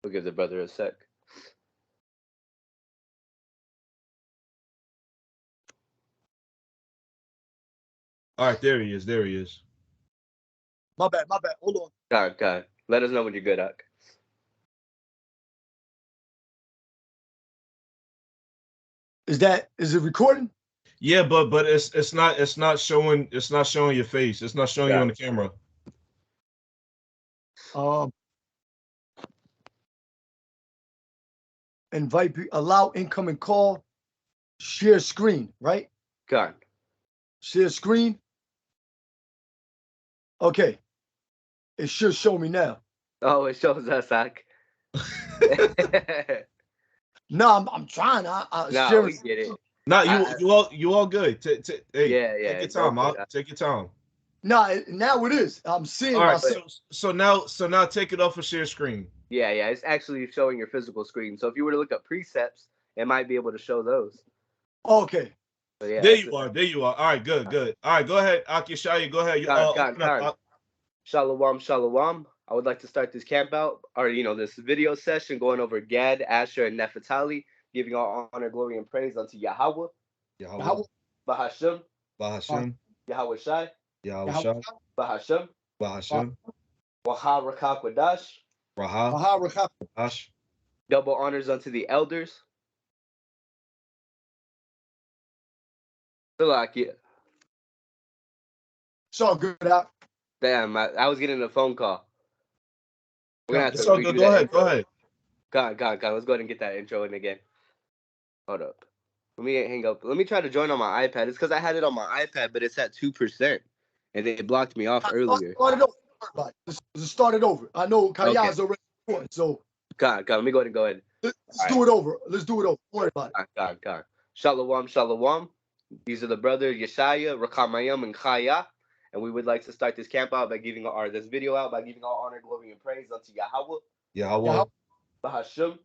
We'll give the brother a sec. All right, there he is. There he is. My bad. Hold on. God. Let us know when you're good, Ak. Is it recording? Yeah, but it's not showing your face. It's not showing you on the camera. Allow incoming call. Share screen, right? God. Share screen. Okay. It should show me now. Oh, it shows us, Ak. No, I'm trying. No, we get it. No, you all good. Hey, yeah. Take your time, Ak. Take your time. No, now it is. I'm seeing. All right, so now take it off of share screen. Yeah, it's actually showing your physical screen. So if you were to look up precepts, it might be able to show those. Okay. So yeah, there you are. All right, good. All right, go ahead, Ak Yeshaya, go ahead. Shalawam. I would like to start this camp out, or this video session going over Gad, Asher, and Naphthali, giving all honor, glory, and praise unto Yahawah. BAHASHAM. Yahawashi. BAHASHAM. Qadash. Double honors unto the elders. Salakia. It's all good, Ak. Damn, I was getting a phone call. We're gonna have to redo that. Go ahead. God. Let's go ahead and get that intro in again. Hold up. Let me hang up. Let me try to join on my iPad. It's because I had it on my iPad, but it's at 2%, and they blocked me off earlier. Let's start it over. I know Kaya's already recording, so. God. Let me go ahead. Let's do it over. Don't worry about it. God. Shalawam. These are the brothers Yeshaya, 𝐤𝐄𝐅𝐄, and Chaya. And we would like to start this camp out by giving this video out by giving all honor, glory, and praise unto Yahawah. BAHASHAM.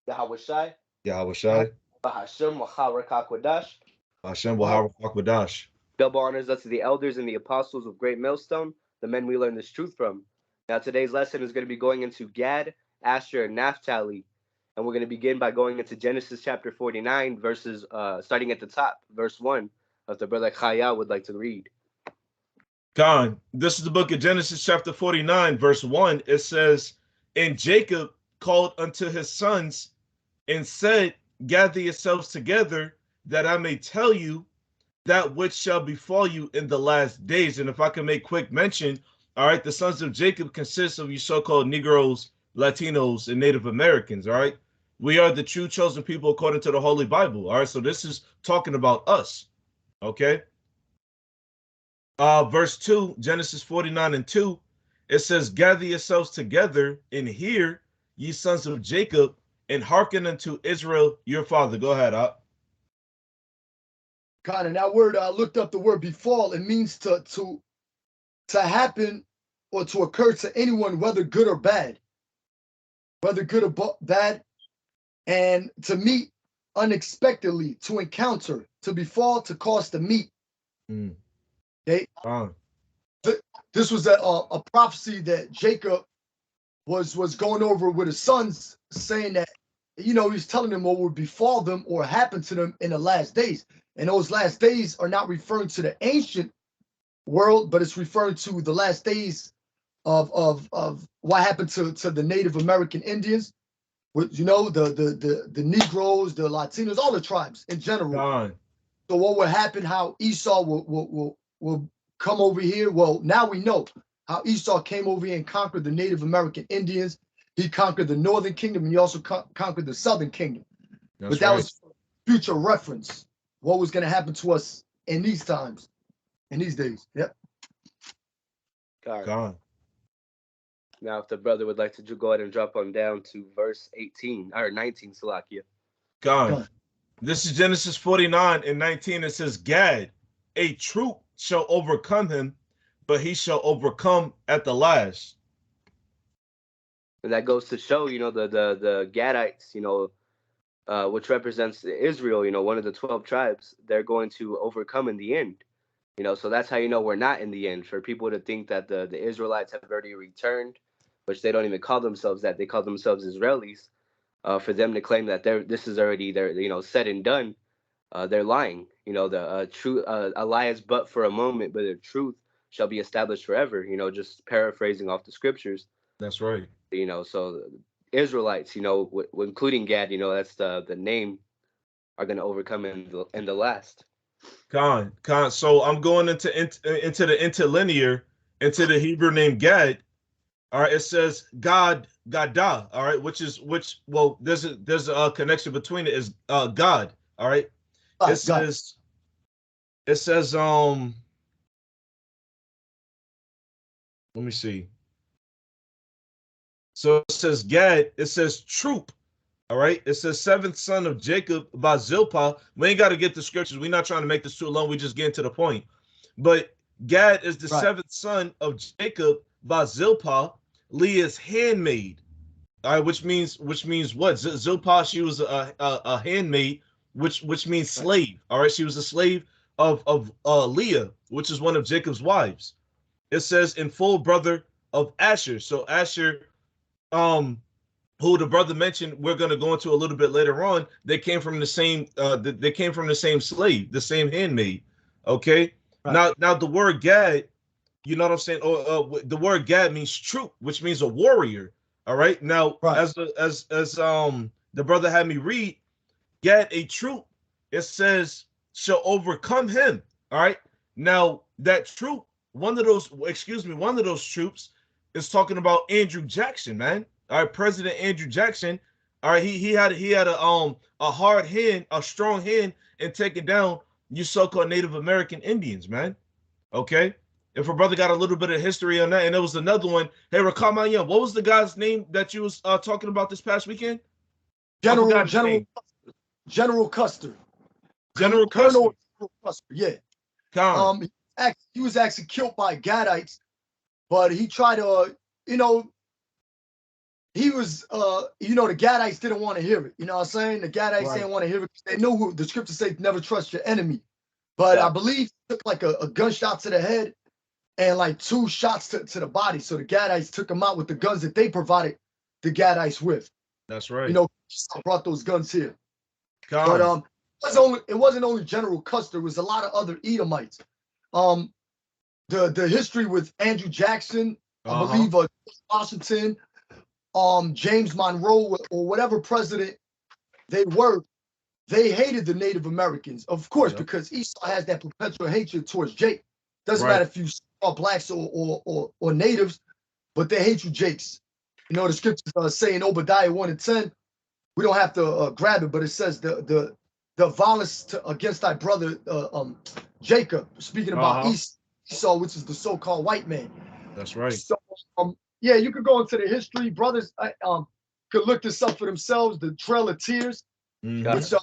Yahawashi. BAHASHAM Qadash. Double honors unto the elders and the apostles of Great Millstone, the men we learn this truth from. Now today's lesson is going to be going into Gad, Asher, and Naphthali. And we're going to begin by going into Genesis chapter 49, verses starting at the top, verse 1, if the brother Chaya would like to read. God, this is the book of Genesis chapter 49, verse 1. It says, "And Jacob called unto his sons and said, Gather yourselves together, that I may tell you that which shall befall you in the last days." And if I can make quick mention, all right, the sons of Jacob consist of you so-called Negroes, Latinos, and Native Americans, all right? We are the true chosen people according to the Holy Bible, all right? So this is talking about us, okay? Verse 2, Genesis 49 and 2, it says, "Gather yourselves together and hear, ye sons of Jacob, and hearken unto Israel your father." Go ahead, Ak. God, and that word, I looked up the word befall. It means to happen or to occur to anyone, whether good or bad. Whether good or bad, and to meet unexpectedly, to encounter, to befall, to cause to meet. Okay. This was a prophecy that Jacob was going over with his sons, saying that, he's telling them what would befall them or happen to them in the last days. And those last days are not referring to the ancient world, but it's referring to the last days of what happened to the Native American Indians, with the Negroes, the Latinos, all the tribes in general. So what would happen? How Esau will come over here? Well, now we know how Esau came over here and conquered the Native American Indians. He conquered the Northern Kingdom, and he also conquered the Southern Kingdom. But that was future reference. What was going to happen to us in these times, in these days? Yep. God. Now, if the brother would like to go ahead and drop on down to verse 18 or 19, Salakia. God. This is Genesis 49 and 19. It says, "Gad, a troop shall overcome him, but he shall overcome at the last." And that goes to show, the Gadites, which represents Israel, one of the 12 tribes, they're going to overcome in the end. So that's how we're not in the end. For people to think that the Israelites have already returned which they don't even call themselves that. They call themselves Israelis. For them to claim that this is already said and done, they're lying. The truth, a lie is but for a moment, but the truth shall be established forever. Just paraphrasing off the scriptures. That's right. So Israelites, including Gad, that's the name, are going to overcome in the last. Khan. So I'm going into the interlinear, into the Hebrew name Gad. All right, it says Gadah. All right, well, there's a connection between it, is God. All right, it says let me see. So it says Gad. It says troop. All right, it says seventh son of Jacob by Zilpah. We ain't got to get the scriptures. We're not trying to make this too long. We just getting to the point. But Gad is the seventh son of Jacob by Zilpah, Leah's handmaid. All right, which means what? Zilpah, she was a handmaid, which means slave. All right, she was a slave of Leah, which is one of Jacob's wives. It says in full brother of Asher. So Asher, who the brother mentioned, we're going to go into a little bit later on. They came from the same. They came from the same slave, the same handmaid. Okay. Right. Now the word Gad, you know what I'm saying? The word Gad means troop, which means a warrior. All right. Now, as the brother had me read, Gad, a troop, it says shall overcome him. All right. Now that troop, one of those troops is talking about Andrew Jackson, man. All right, President Andrew Jackson. All right, he had a hard hand, a strong hand in taking down you so-called Native American Indians, man. Okay. If a brother got a little bit of history on that, and there was another one. Hey, 𝐉𝐄𝐅𝐿𝐿𝐿, what was the guy's name that you was talking about this past weekend? General Custer. General Custer. Yeah. He was actually killed by Gadites, but he tried to, he was, the Gadites didn't want to hear it. You know what I'm saying? The Gadites didn't want to hear it. They knew who the scriptures say, never trust your enemy. But I believe he took like a gunshot to the head and like 2 shots to the body. So the Gadites took him out with the guns that they provided the Gadites with. That's right. Brought those guns here. But it wasn't only General Custer. It was a lot of other Edomites. The history with Andrew Jackson, I believe Washington, James Monroe, or whatever president they were, they hated the Native Americans, of course, because Esau has that perpetual hatred towards Jake. Doesn't matter if you are blacks or natives, but they hate you Jakes. The scriptures say in Obadiah 1:10, we don't have to grab it, but it says the violence against thy brother Jacob, speaking about Esau, which is the so-called white man. That's right. So, yeah, you could go into the history. Brothers could look this up for themselves. The Trail of Tears, which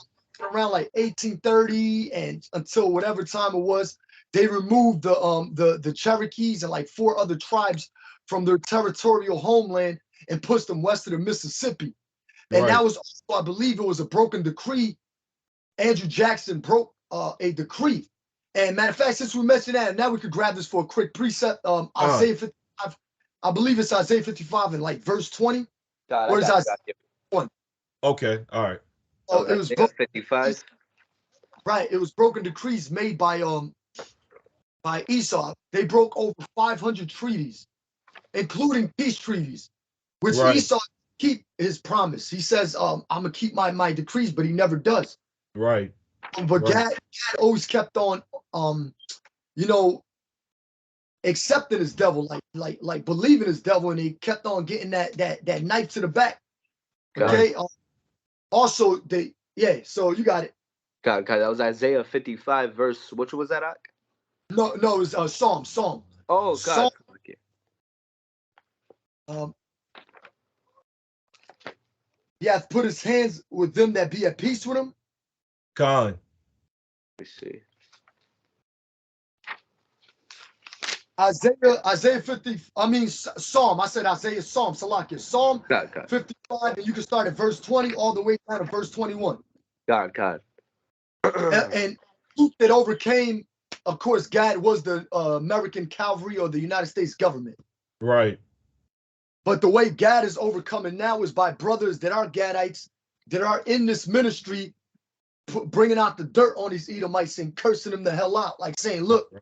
around like 1830 and until whatever time it was, they removed the Cherokees and like 4 other tribes from their territorial homeland and pushed them west of the Mississippi. And that was also, I believe it was a broken decree. Andrew Jackson broke a decree. And matter of fact, since we mentioned that, now we could grab this for a quick precept. Isaiah 55, I believe it's Isaiah 55 and like verse 20. Or is Isaiah 1? Okay, all right. Oh, it was 55. Right, it was broken decrees made by Esau. They broke over 500 treaties, including peace treaties, which Esau keep his promise. He says, I'm gonna keep my decrees, but he never does. Right. But Gad always kept on accepting his devil, like believing his devil, and he kept on getting that knife to the back. Okay. Also, so you got it. God, that was Isaiah 55 verse. Which was that? No, it was Psalm. Oh, God. Psalm. He hath put his hands with them that be at peace with him. God. Let me see. Isaiah 50. I mean Psalm. I said Isaiah, Psalm. Salakia. Psalm 55, and you can start at verse 20 all the way down to verse 21. God. and that overcame, of course, God was the American cavalry or the United States government. Right. But the way Gad is overcoming now is by brothers that are Gadites, that are in this ministry, bringing out the dirt on these Edomites and cursing them the hell out, like saying, look,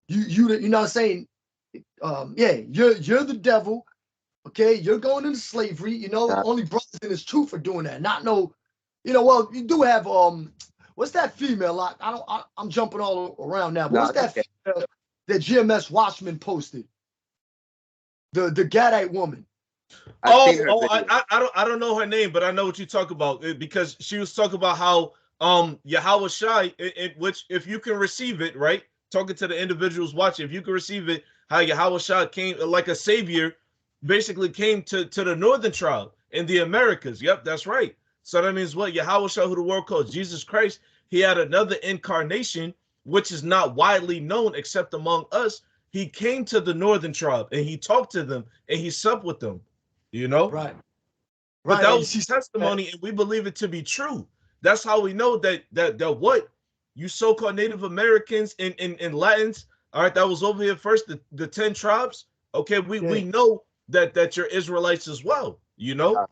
you're not saying, yeah, you're the devil, okay, you're going into slavery, you know, only brothers in this truth are doing that, not no, you know, well, you do have, what's that female, I'm jumping all around now, but what's that female that GMS Watchman posted? The Gadite woman. I don't know her name, but I know what you talk about, because she was talking about how Yahawashi, which if you can receive it, right? Talking to the individuals watching, if you can receive it, how Yahawashi came like a savior, basically came to the northern tribe in the Americas. Yep, that's right. So that means what? Yahawashi, who the world calls Jesus Christ, he had another incarnation, which is not widely known except among us. He came to the northern tribe and he talked to them and he supped with them, you know? Right. But that was his testimony, and we believe it to be true. That's how we know that what you so-called Native Americans and Latins, all right, that was over here first, the 10 tribes. Okay, we know that you're Israelites as well, you know?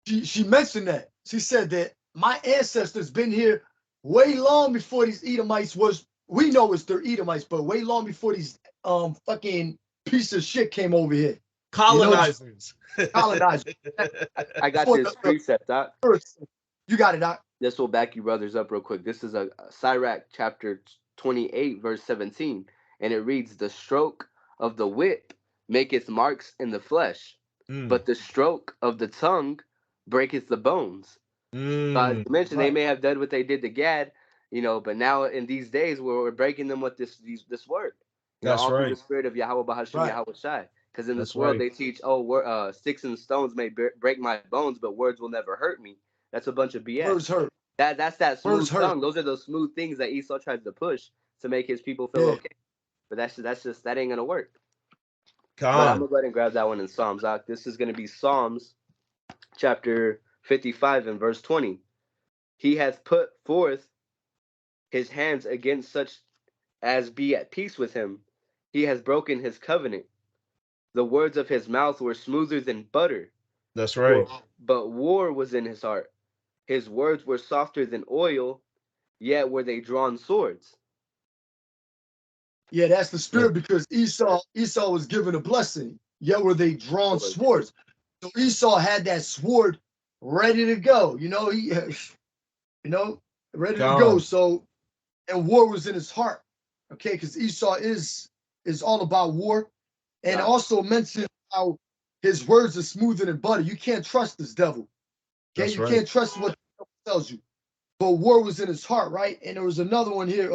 She mentioned that. She said that my ancestors been here way long before these Edomites was, we know it's their Edomites, but way long before these fucking piece of shit came over here. Colonizers. You know, colonizers. I got this precept, Doc. You got it, Doc. This will back you brothers up real quick. This is a Sirach chapter 28, verse 17. And it reads, the stroke of the whip maketh marks in the flesh, but the stroke of the tongue breaketh the bones. So as you mentioned, they may have done what they did to Gad, you know, but now in these days we're breaking them with this word. You That's know, all right. through the spirit of Yahawah, BAHASHAM, Yahawashi. Because in this world they teach, sticks and stones may break my bones, but words will never hurt me. That's a bunch of BS. Words hurt. That's that smooth Words tongue. hurt. Those are those smooth things that Esau tries to push to make his people feel okay. But that ain't gonna work. But I'm gonna go ahead and grab that one in Psalms. This is gonna be Psalms chapter 55 and verse 20. He hath put forth his hands against such as be at peace with him. He has broken his covenant. The words of his mouth were smoother than butter. That's right. But war was in his heart. His words were softer than oil, yet were they drawn swords. Yeah, that's the spirit, because Esau was given a blessing, yet were they drawn swords. So Esau had that sword ready to go. You know, ready to go. So, and war was in his heart. Okay, because Esau is all about war. And also mentioned how his words are smoother than butter. You can't trust this devil. Okay, you can't trust what the devil tells you. But war was in his heart, right? And there was another one here.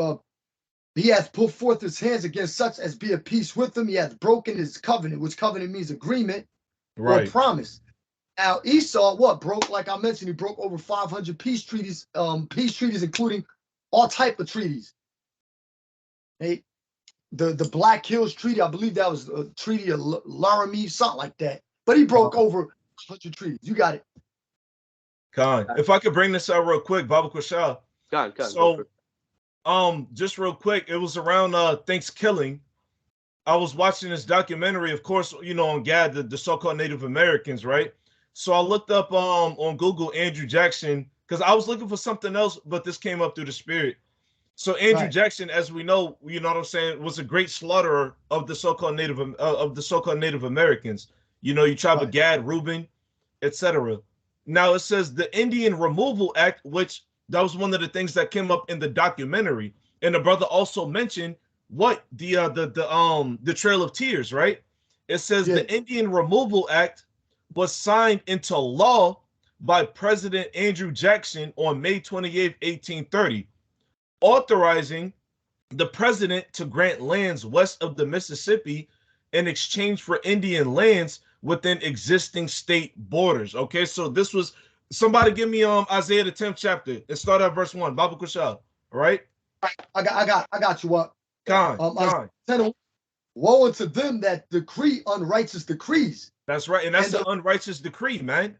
He hath put forth his hands against such as be at peace with him. He hath broken his covenant, which covenant means agreement or promise. Now Esau, broke? Like I mentioned, he broke over 500 peace treaties, including all type of treaties. Hey, the Black Hills Treaty, I believe that was a treaty of Laramie, something like that. But he broke over 100 treaties. You got it. If I could bring this out real quick, Baba Kushal. So, just real quick, it was around Thanksgiving. I was watching this documentary, of course, you know, on Gad, the so-called Native Americans, right? So I looked up on Google Andrew Jackson, because I was looking for something else, but this came up through the spirit. So Andrew Jackson, as we know, you know what I'm saying, was a great slaughterer of the so-called Native Americans. You know, you tribe of Gad, Reuben, etc. Now it says the Indian Removal Act, which that was one of the things that came up in the documentary. And the brother also mentioned what the Trail of Tears, right? It says the Indian Removal Act was signed into law by President Andrew Jackson on May 28, 1830, authorizing the president to grant lands west of the Mississippi in exchange for Indian lands within existing state borders. Okay, so this was, somebody give me Isaiah the 10th chapter and start at verse 1. Baba Kushal, all right? I got you up. Woe unto them that decree unrighteous decrees. That's right, and that's an unrighteous decree, man.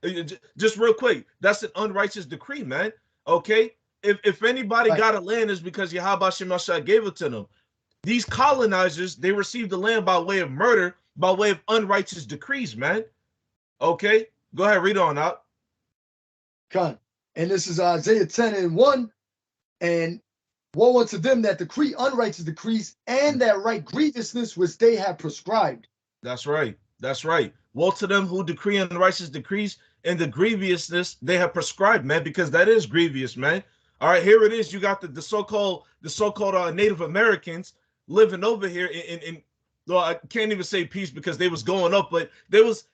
Just real quick, that's an unrighteous decree, man. Okay, if anybody got a land, it's because Yahawashi gave it to them. These colonizers, they received the land by way of murder, by way of unrighteous decrees, man. Okay, go ahead, read on out. Con. And this is Isaiah 10:1. And woe unto them that decree unrighteous decrees and that write grievousness which they have prescribed. That's right. That's right. Woe to them who decree unrighteous decrees and the grievousness they have prescribed, man, because that is grievous, man. All right, here it is. You got the so-called Native Americans living over here in well, I can't even say peace because they was going up, but they was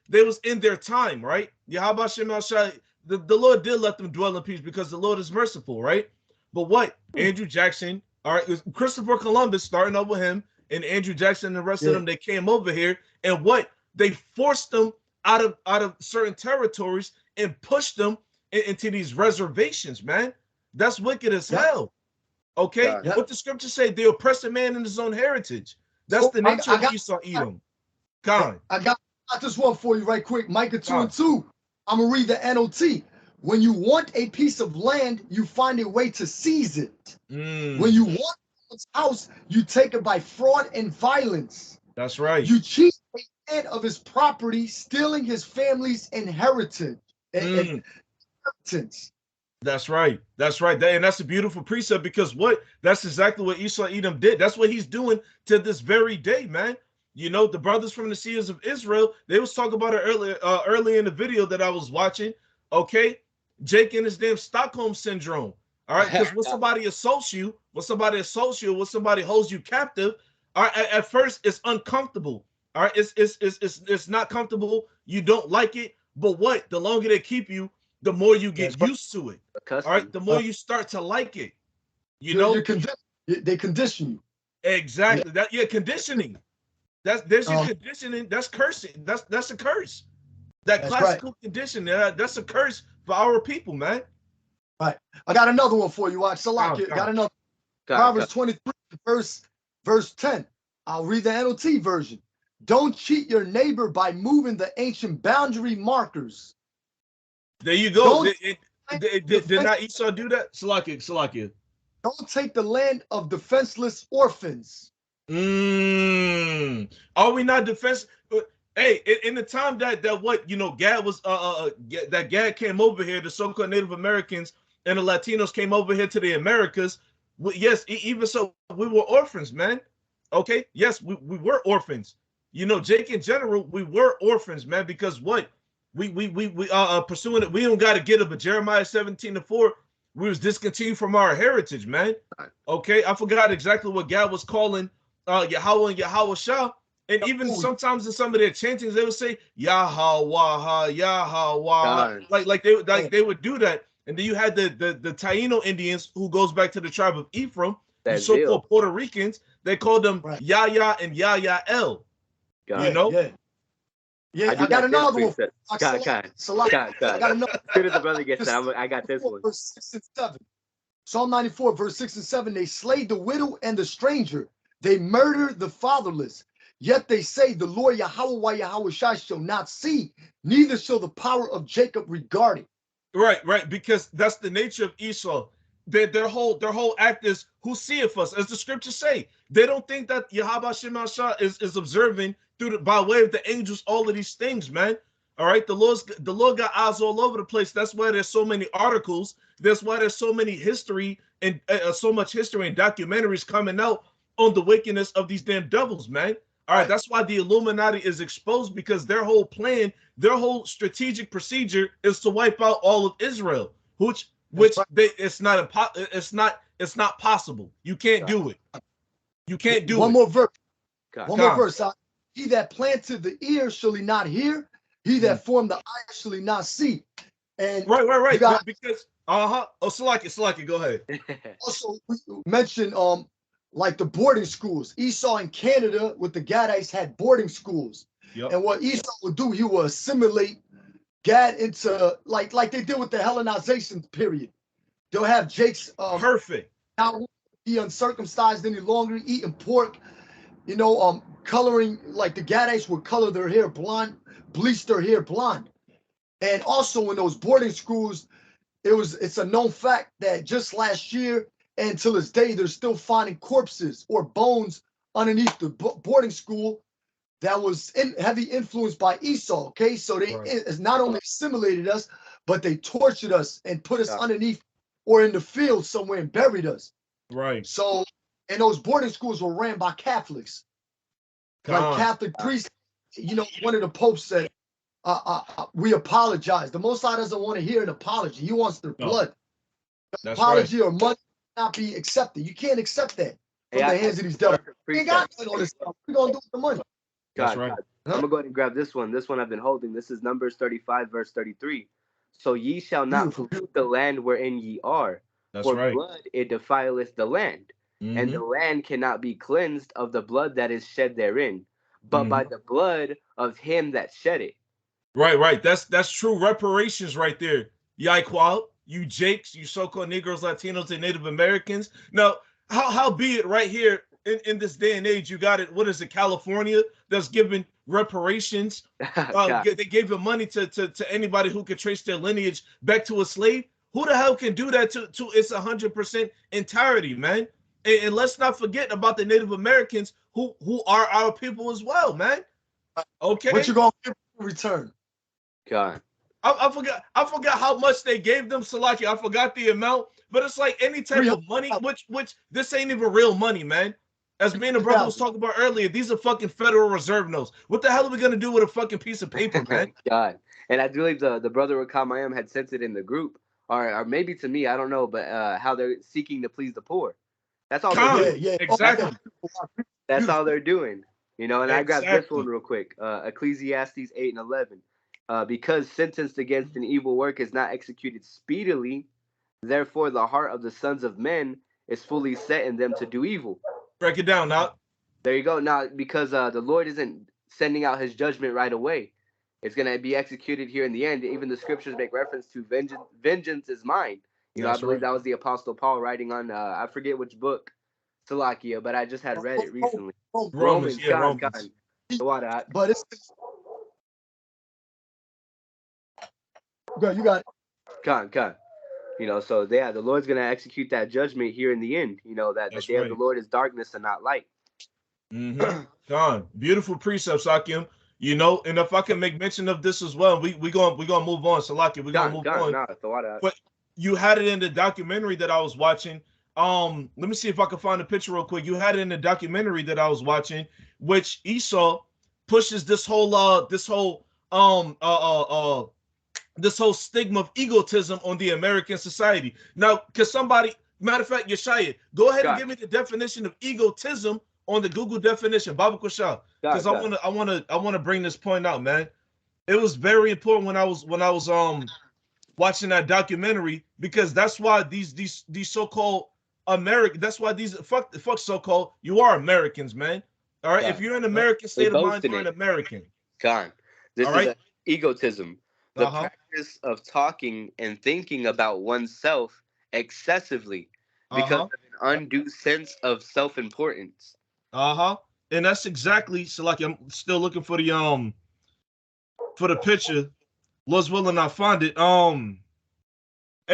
in their time, right? Yahawashi, the Lord did let them dwell in peace because the Lord is merciful, right? But what? Andrew Jackson, all right, it was Christopher Columbus, starting over him, and Andrew Jackson and the rest of them, they came over here, and what? They forced them out of certain territories and pushed them into these reservations, man. That's wicked as hell. Okay? What the scriptures say, they oppress a man in his own heritage. That's the nature of Esau Edom. Con. I got this one for you right quick. Micah 2:2. I'm going to read the NOT. When you want a piece of land, you find a way to seize it. When you want someone's house, you take it by fraud and violence. That's right. You cheat a man of his property, stealing his family's inheritance. That's right. That's right. And that's a beautiful precept because what? That's exactly what Esau Edom did. That's what he's doing to this very day, man. You know, the brothers from the seers of Israel, they was talking about it earlier in the video that I was watching. Okay. Jake and his damn Stockholm syndrome. All right. Because when somebody assaults you, when somebody holds you captive, all right, at first it's uncomfortable. All right. It's not comfortable. You don't like it. But what? The longer they keep you, the more you get used to it. All right, the more you start to like it. You know, they condition you. Exactly. Conditioning. There's your conditioning. That's cursing. That's a curse. That classical conditioning. That's a curse for our people, man. Right. I got another one for you. Watch. Salaki. Got another. Proverbs 23, verse 10. I'll read the NOT version. Don't cheat your neighbor by moving the ancient boundary markers. There you go. Did not Esau do that? Salakia. Don't take the land of defenseless orphans. Are we not defense? Hey, in the time that what, you know, Gad was that Gad came over here, the so-called Native Americans and the Latinos came over here to the Americas. Yes, even so, we were orphans, man. Okay, yes, we were orphans. You know, Jake, in general, we were orphans, man, because what? We pursuing it. We don't got to get it, but Jeremiah 17:4, we was discontinued from our heritage, man. Okay, I forgot exactly what God was calling Yahawah and Yahawashi, and even sometimes in some of their chantings they would say Yahawah, Yahawah, like they would do that. And then you had the Taino Indians, who goes back to the tribe of Ephraim, the so-called Puerto Ricans. They called them Yaya and Yayael. You know. Yeah, I got another one. I got another. As soon as the brother gets that, I got this one. Verse 6 and 7. Psalm 94, verse 6 and 7. They slay the widow and the stranger. They murder the fatherless. Yet they say, the Lord Yahawah Yahawashi shall not see, neither shall the power of Jacob regard it. Right, because that's the nature of Esau. Their whole act is, who seeth us, as the scriptures say. They don't think that Yahawah is observing by way of the angels all of these things, man. All right, the Lord got eyes all over the place. That's why there's so many articles. That's why there's so many history and so much history and documentaries coming out on the wickedness of these damn devils, man. All right, that's why the Illuminati is exposed, because their whole plan, their whole strategic procedure is to wipe out all of Israel, which it's not possible. You can't do it. You can't do it. One more verse. One more verse. He that planted the ear shall he not hear. He that formed the eye shall he not see. And right. Because Salaki, go ahead. Also, we mentioned like the boarding schools. Esau in Canada with the Gadites had boarding schools. Yep. And what Esau would do, he would assimilate Gad into like they did with the Hellenization period. They'll have Jake's perfect. Not be uncircumcised any longer, eating pork. You know, coloring, like the Gadites would color their hair blonde, bleach their hair blonde. And also in those boarding schools, it's a known fact that just last year and till this day, they're still finding corpses or bones underneath the boarding school that was heavy influenced by Esau. Okay, so they it's not only assimilated us, but they tortured us and put us underneath or in the field somewhere and buried us. Right. So, and those boarding schools were ran by Catholics. Like Catholic priests, you know, one of the popes said, we apologize. The Most High doesn't want to hear an apology. He wants their blood. That's apology or money not be accepted. You can't accept that from the hands of these devils. We ain't got all this stuff. We're going to do with the money. That's right. I'm going to go ahead and grab this one. This one I've been holding. This is Numbers 35, verse 33. So ye shall not pollute the land wherein ye are. For blood it defileth the land. And the land cannot be cleansed of the blood that is shed therein, but by the blood of him that shed it. Right. That's true reparations right there. Yahawah, you Jakes, you so-called Negroes, Latinos, and Native Americans. Now, how be it right here in this day and age, you got it. What is it, California, that's giving reparations? They gave the money to anybody who could trace their lineage back to a slave. Who the hell can do that to its 100% entirety, man? And let's not forget about the Native Americans who are our people as well, man. Okay. What you gonna give in return? God. I forgot how much they gave them, Salaki. I forgot the amount, but it's like any type of money, which this ain't even real money, man. As me and the brother was talking about earlier, these are fucking Federal Reserve notes. What the hell are we gonna do with a fucking piece of paper, man? God. And I believe the brother 𝐤𝐄𝐅𝐄 had sent it in the group, or maybe to me, I don't know, but how they're seeking to please the poor. That's all they're doing. Yeah, exactly. That's all they're doing. You know, and I grabbed this one real quick. Ecclesiastes 8 and 11. Because sentence against an evil work is not executed speedily, therefore the heart of the sons of men is fully set in them to do evil. Break it down now. There you go. Now, because the Lord isn't sending out his judgment right away. It's going to be executed here in the end. Even the scriptures make reference to vengeance is mine. You know, I believe that was the Apostle Paul writing on, I forget which book, Salakia, but I just had read it recently. Romans. But it's... You got it. Con. You know, so the Lord's going to execute that judgment here in the end. You know, that the day of the Lord is darkness and not light. Con. Beautiful precepts, Akim. You know, and if I can make mention of this as well, we gonna move on, Salakia. We're gonna move on. But you had it in the documentary that I was watching. Let me see if I can find a picture real quick. You had it in the documentary that I was watching, which Esau pushes this whole stigma of egotism on the American society. Now, because somebody, matter of fact, Yeshaya, go ahead and give me the definition of egotism on the Google definition, Baba Kusha, because I want to bring this point out, man. It was very important when I was watching that documentary, because that's why these so-called American, that's why these fuck so-called, you are Americans, man. All right, if you're an American state of mind, you're an American. God, this is egotism. The practice of talking and thinking about oneself excessively because of an undue sense of self-importance. And that's exactly, so like, I'm still looking for the picture. Lord's willing, I find it. Hey,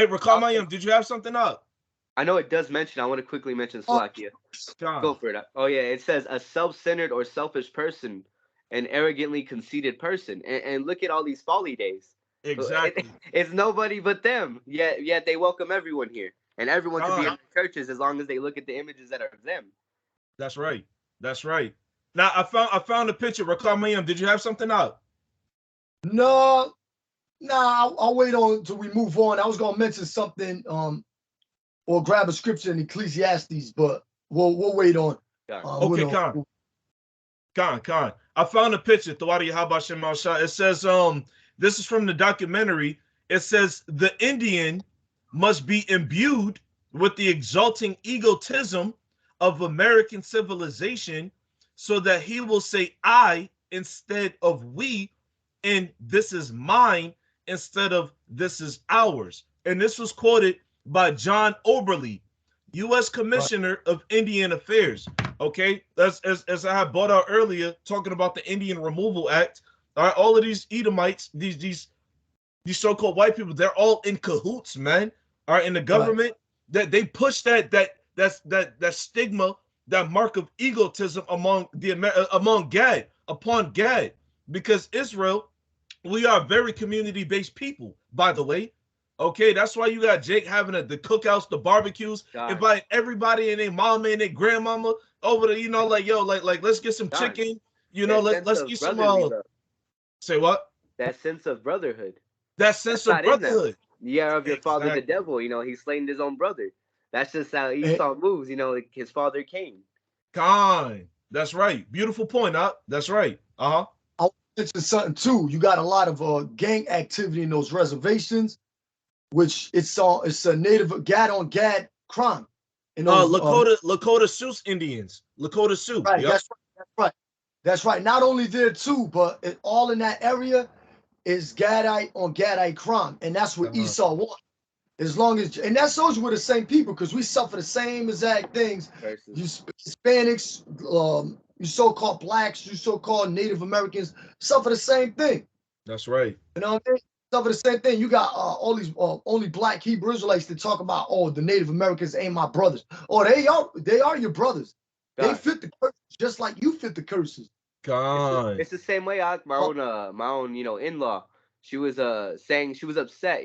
𝐤𝐄𝐅𝐄, did you have something up? I know it does mention. I want to quickly mention Salakia. Go for it. Oh yeah, it says a self-centered or selfish person, an arrogantly conceited person, and look at all these folly days. Exactly. It's nobody but them. Yet they welcome everyone here, and everyone can be in the churches as long as they look at the images that are of them. That's right. Now I found a picture. 𝐤𝐄𝐅𝐄, did you have something up? No, I'll wait on until we move on. I was gonna mention something, or grab a scripture in Ecclesiastes, but we'll wait on. Okay, Khan. I found a picture. It says, this is from the documentary. It says the Indian must be imbued with the exalting egotism of American civilization so that he will say I instead of we, and this is mine instead of this is ours. And this was quoted by John Oberle, U.S. Commissioner of Indian Affairs. Okay, as I had brought out earlier, talking about the Indian Removal Act. All right, all of these Edomites, these so-called white people, they're all in cahoots, man. All right, in the government, that they push that stigma that mark of egotism among Gad, upon Gad, because Israel, we are very community-based people, by the way. Okay, that's why you got Jake having the cookouts, the barbecues, inviting everybody and their mama and their grandmama over to, like, yo, like let's get some chicken, let's eat some say what? That sense of brotherhood. That sense of brotherhood. Yeah, of your father the devil, he slaying his own brother. That's just how Esau moves, like his father Cain. Kind. That's right. Beautiful point, Up. That's right. Uh-huh. I'll mention something too. You got a lot of gang activity in those reservations, which it's a native Gad on Gad crime. Lakota Sioux Indians. Lakota Sioux. Right, yep. That's right. Not only there too, but all in that area is Gadite on Gadite crime, and that's what Esau wants. As long as, and that shows we're the same people, because we suffer the same exact things. You Hispanics, you so-called blacks, you so-called Native Americans suffer the same thing. That's right. You know what I mean? Suffer the same thing. You got all these only black Hebrew Israelites that talk about, oh, the Native Americans ain't my brothers. Oh, they are your brothers. God. They fit the curses just like you fit the curses. God. It's the same way. My own in-law. She was saying she was upset.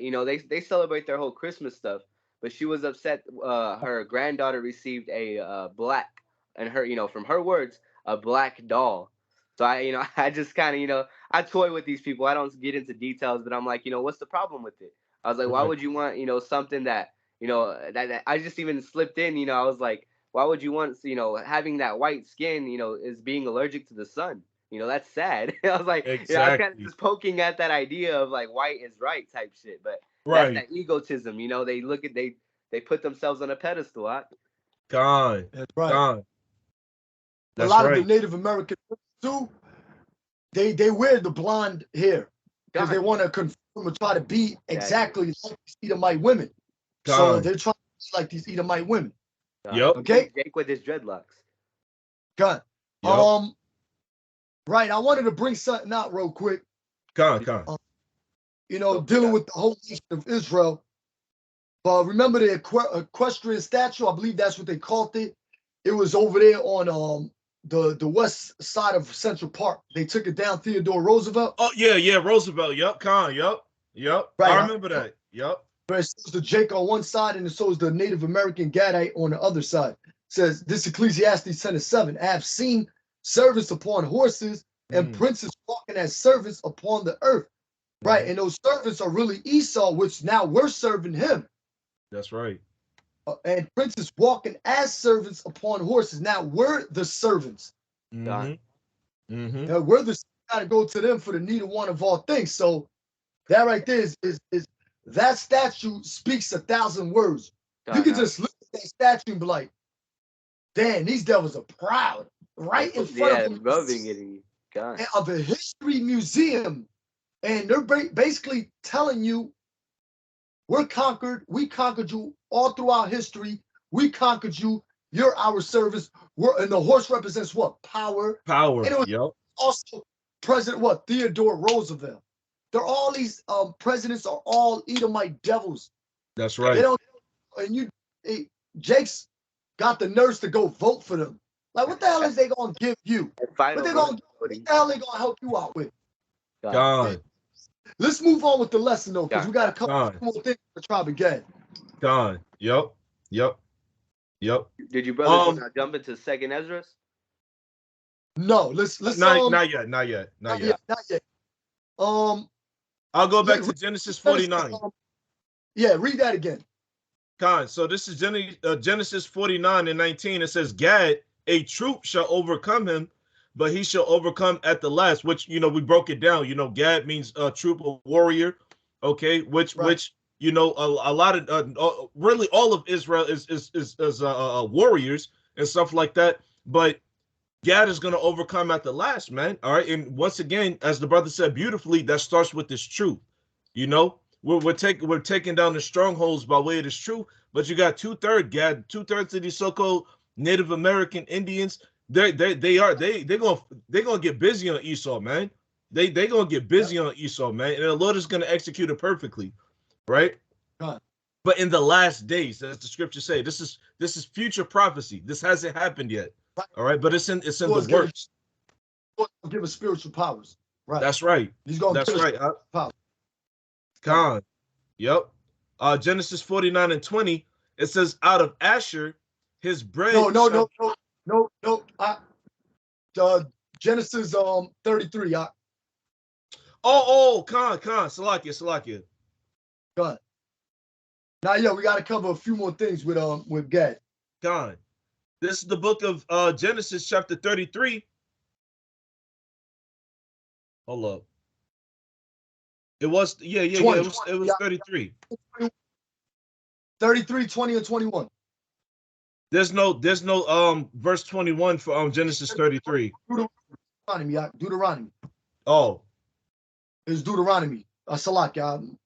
They celebrate their whole Christmas stuff, but she was upset. Her granddaughter received a black, and her from her words, a black doll. So I just kind of I toy with these people. I don't get into details, but I'm like, what's the problem with it? I was like, why would you want something that that I just even slipped in. I was like, why would you want having that white skin is being allergic to the sun? That's sad. I was like, exactly. I was kind of just poking at that idea of like white is right type shit, but right. That's that egotism. They look at they put themselves on a pedestal. God, that's right. God. That's a lot of the Native Americans too. They wear the blonde hair because they want to conform or try to be exactly like these Edomite women. God. So they're trying to be like these Edomite women. Yep. Okay. Jake with his dreadlocks. God. Yep. Right. I wanted to bring something out real quick. God. Dealing with the whole nation of Israel. But remember the equestrian statue? I believe that's what they called it. It was over there on the west side of Central Park. They took it down, Theodore Roosevelt. Oh yeah, Roosevelt. Yep, yep. Right. I remember that. Yep. But it shows the Jake on one side, and it shows the Native American Gadite on the other side. It says this Ecclesiastes 10:7. I have seen servants upon horses and princes walking as servants upon the earth. Right, and those servants are really Esau, which now we're serving him. That's right. And princes walking as servants upon horses. Now we're the servants. Now we're the got to go to them for the need of one of all things. So that right there is that statue speaks 1,000 words. You can just look at that statue and be like, damn, these devils are proud. Right in front of them. Rubbing it in you. God. Of a history museum. And they're basically telling you, we're conquered. We conquered you all throughout history. We conquered you. You're our servants. And the horse represents what? Power. Power. And it was also President what? Theodore Roosevelt. They're all these presidents are all Edomite devils. That's right. They don't. And Jake's got the nerves to go vote for them. Like, what the hell is they gonna give you? What the hell they gonna help you out with? God. Let's move on with the lesson though, because we got a couple more things to try again. God. Yep. Did you brothers want to jump into Second Ezra? No, let's not yet. I'll go back to Genesis 49. Yeah, read that again. So this is Genesis 49:19. It says, Gad, a troop shall overcome him, but he shall overcome at the last, which, we broke it down. Gad means a troop, a warrior. Okay. Which, a lot of, really all of Israel is warriors and stuff like that. But Gad is going to overcome at the last, man. All right. And once again, as the brother said beautifully, that starts with this truth. We're taking down the strongholds by way of this truth, but you got 2/3 Gad, 2/3 of these so-called Native American Indians. They're gonna get busy on Esau, man. They gonna get busy on Esau, man, and the Lord is gonna execute it perfectly, right? But in the last days, as the scriptures say, this is future prophecy. This hasn't happened yet. Right. All right, but it's in the works. Give us spiritual powers. Right. That's right. He's gonna That's give right. us power. Con. Yep. Genesis 49:20. It says, out of Asher, his bread. No. Genesis 33. Con. Salakia. Go ahead. Now, yeah, we got to cover a few more things with Gad. Con. This is the book of Genesis chapter 33. Hold up. It was 20, it was 33. 33, 20, and 21. There's no verse 21 for Genesis 33. Deuteronomy. Oh. It's Deuteronomy. Salakia.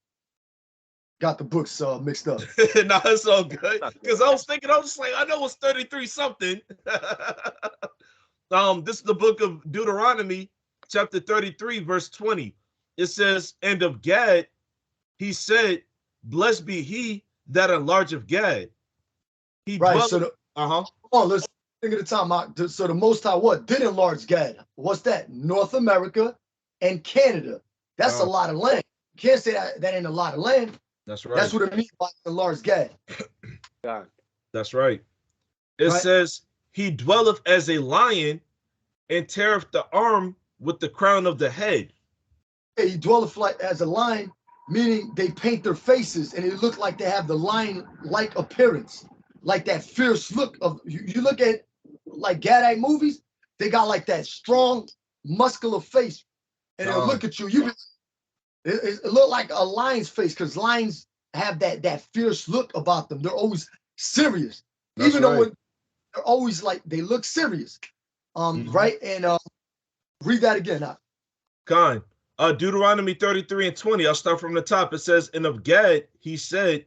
Got the books mixed up. No, it's all good. Because I was like, I know it's 33 something. This is the book of Deuteronomy, chapter 33, verse 20. It says, and of Gad, he said, blessed be he that enlargeth Gad. He right. dwelleth. So come on, let's think of the time. So the Most High what did enlarge Gad? What's that? North America and Canada. That's a lot of land. You can't say that ain't a lot of land. That's right. That's what it means by enlarged Gad. God. That's right. It says, he dwelleth as a lion and teareth the arm with the crown of the head. He dwelleth like as a lion, meaning they paint their faces and it look like they have the lion-like appearance, like that fierce look of you look at like Gadite movies, they got like that strong, muscular face, and they'll look at you. It look like a lion's face because lions have that fierce look about them. They're always serious, even though they're always like they look serious. Right? And read that again. Con. Deuteronomy 33:20. I'll start from the top. It says, and of Gad, he said,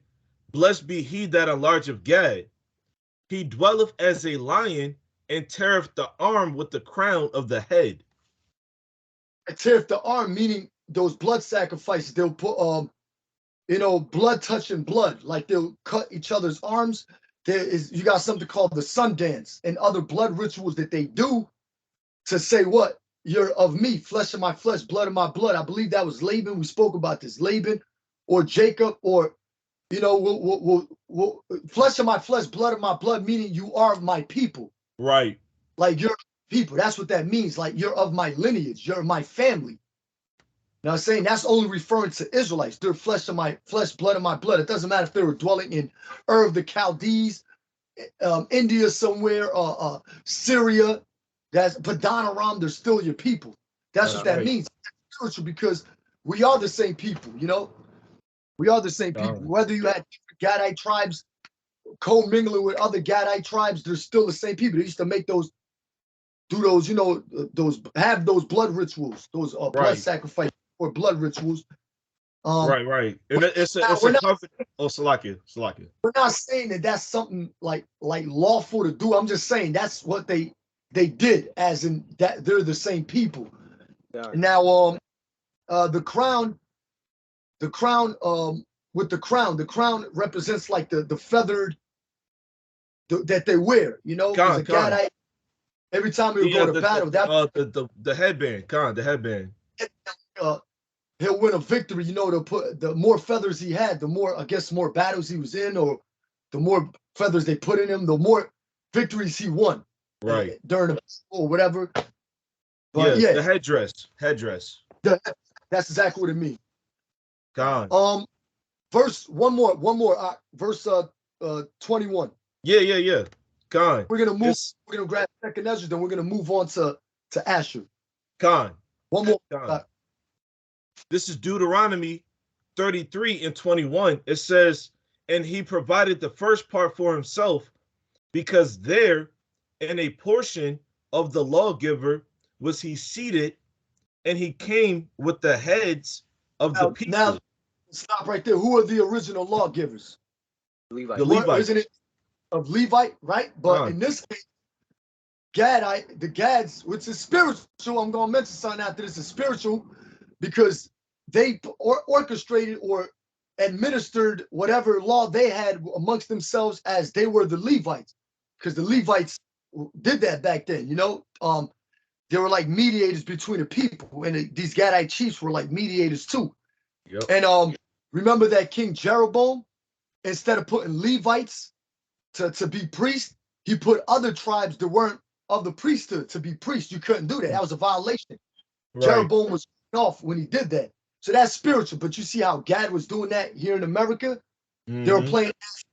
blessed be he that enlargeth Gad. He dwelleth as a lion and teareth the arm with the crown of the head. Teareth the arm, meaning those blood sacrifices. They'll put, blood touching blood. Like they'll cut each other's arms. You got something called the sun dance and other blood rituals that they do to say what? You're of me, flesh of my flesh, blood of my blood. I believe that was Laban. We spoke about this. Laban or Jacob or, flesh of my flesh, blood of my blood, meaning you are of my people. Right. Like you're people. That's what that means. Like you're of my lineage. You're my family. Now I'm saying that's only referring to Israelites. They're flesh of my flesh, blood of my blood. It doesn't matter if they were dwelling in Ur of the Chaldees, India somewhere, Syria. That's Padanaram, they're still your people. That's what that means. Spiritual, because we are the same people, We are the same people. Whether you had Gadite tribes co-mingling with other Gadite tribes, they're still the same people. They used to make those have those blood rituals, those blood sacrifice or blood rituals. Right. And it's a confident. Oh, Salakia. We're not saying that that's something like lawful to do. I'm just saying that's what they did, as in that they're the same people. Yeah. Now, the crown with the crown represents like the feathered that they wear. Gadite, every time he would go to battle, the headband, the headband. He'll win a victory. They'll put the more feathers he had, the more more battles he was in, or the more feathers they put in him, the more victories he won. Right. During the or whatever. But the headdress. That's exactly what it means. God. Verse one more. Verse 21. Yeah. God. We're gonna move. We're gonna grab second Ezra, then we're gonna move on to Asher. God. One more. This is Deuteronomy 33:21. It says, and he provided the first part for himself, because there in a portion of the lawgiver was he seated, and he came with the heads of the people. Now, stop right there. Who are the original lawgivers? Levite. The Levites. Isn't it of Levite, right? But in this case, the Gads, which is spiritual, I'm going to mention something after this, is spiritual because they orchestrated or administered whatever law they had amongst themselves as they were the Levites, because the Levites did that back then. They were like mediators between the people, and these Gadite chiefs were like mediators too. Yep. And remember that King Jeroboam, instead of putting Levites to be priests, he put other tribes that weren't of the priesthood to be priests. You couldn't do that. That was a violation. Right. Jeroboam was off when he did that. So that's spiritual. But you see how Gad was doing that here in America? They were playing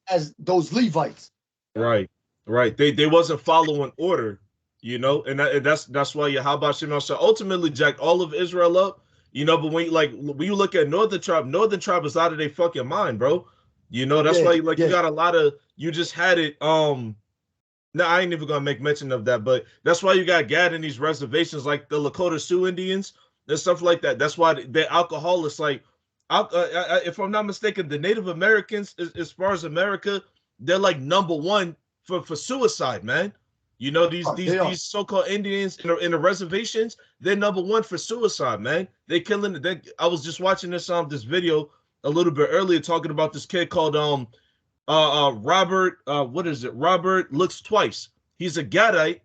as those Levites. Right. They wasn't following order, and that's why Yahawah said ultimately jacked all of Israel up, but when you look at northern tribe is out of their fucking mind, bro. That's why you got a lot of, you just had it. No, I ain't even gonna make mention of that, but that's why you got Gad in these reservations like the Lakota Sioux Indians and stuff like that. That's why they're alcoholics. Like, if I'm not mistaken, the Native Americans, as far as America, they're like #1 for suicide, man. These so-called Indians in the reservations, they're #1 for suicide, man. They killing. I was just watching this video a little bit earlier talking about this kid called Robert. What is it? Robert Looks Twice. He's a Gadite,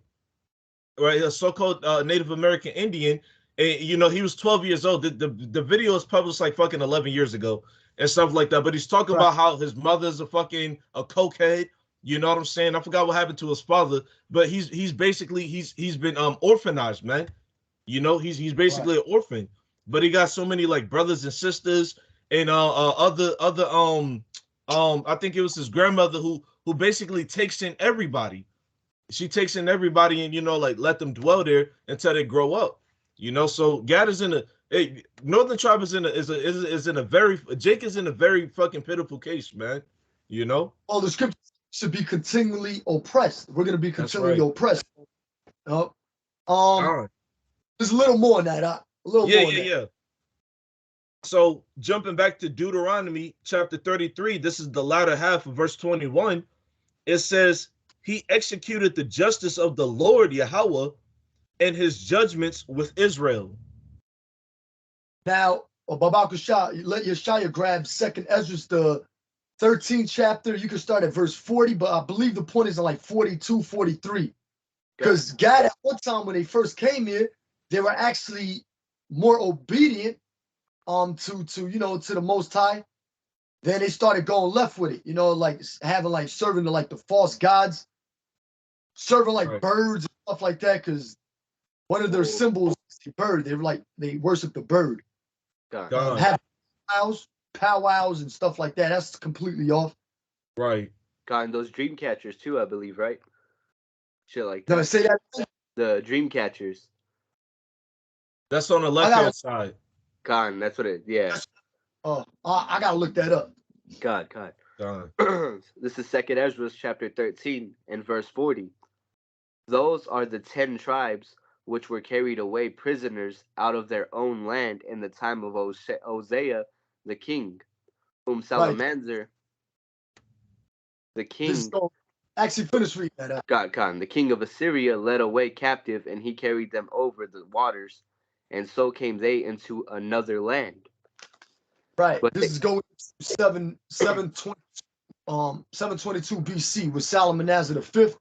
right? A so-called Native American Indian. And, he was 12 years old. The video was published like fucking 11 years ago and stuff like that. But he's talking about how his mother's a cokehead. You know what I'm saying? I forgot what happened to his father, but he's basically he's been orphanaged, man. He's basically an orphan. But he got so many like brothers and sisters and other I think it was his grandmother who basically takes in everybody. She takes in everybody and let them dwell there until they grow up. So Gad is Northern tribe is in a very, Jake is in a very fucking pitiful case, man. All the scriptures should be continually oppressed. We're gonna be continually oppressed. There's a little more than that. Yeah. So jumping back to Deuteronomy chapter 33, this is the latter half of verse 21. It says, he executed the justice of the Lord Yahawah and his judgments with Israel. Now, Babakashah, let Yeshaya grab 2nd Ezra, the 13th chapter. You can start at verse 40, but I believe the point is in like 42, 43. Because God, at one time when they first came here, they were actually more obedient to the Most High. Then they started going left with it, like having like serving the false gods, serving like birds and stuff like that, because one of their symbols is the bird. They worship the bird. Having powwows and stuff like that. That's completely off. Right. God, and those dream catchers too, I believe, right? Shit like that. Did I say that? The dream catchers. That's on the left-hand side. God, that's what it. Yeah. I gotta look that up. God. This is 2nd Ezra chapter 13 and verse 40. Those are the 10 tribes which were carried away prisoners out of their own land in the time of Hosea the king, whom Salamander, the king, actually finish reading that up. God, the king of Assyria led away captive, and he carried them over the waters, and so came they into another land. Right. But this is going to 722 BC, with Shalmaneser V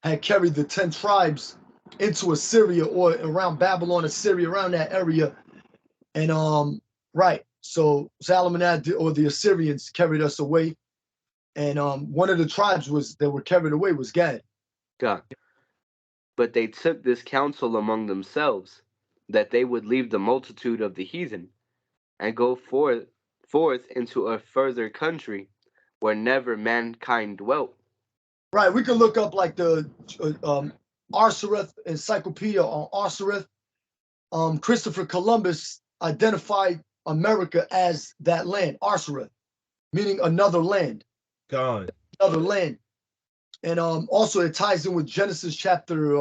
had carried the 10 tribes into Assyria, or around Babylon, Assyria, around that area. And so Shalmaneser, or the Assyrians, carried us away. And one of the tribes that were carried away was Gad. God. But they took this counsel among themselves, that they would leave the multitude of the heathen, and go forth into a further country, where never mankind dwelt. Right, we can look up like the Arsareth encyclopedia on Arsareth. Christopher Columbus identified America as that land, Arsareth, meaning another land. God. Another land. And also it ties in with Genesis chapter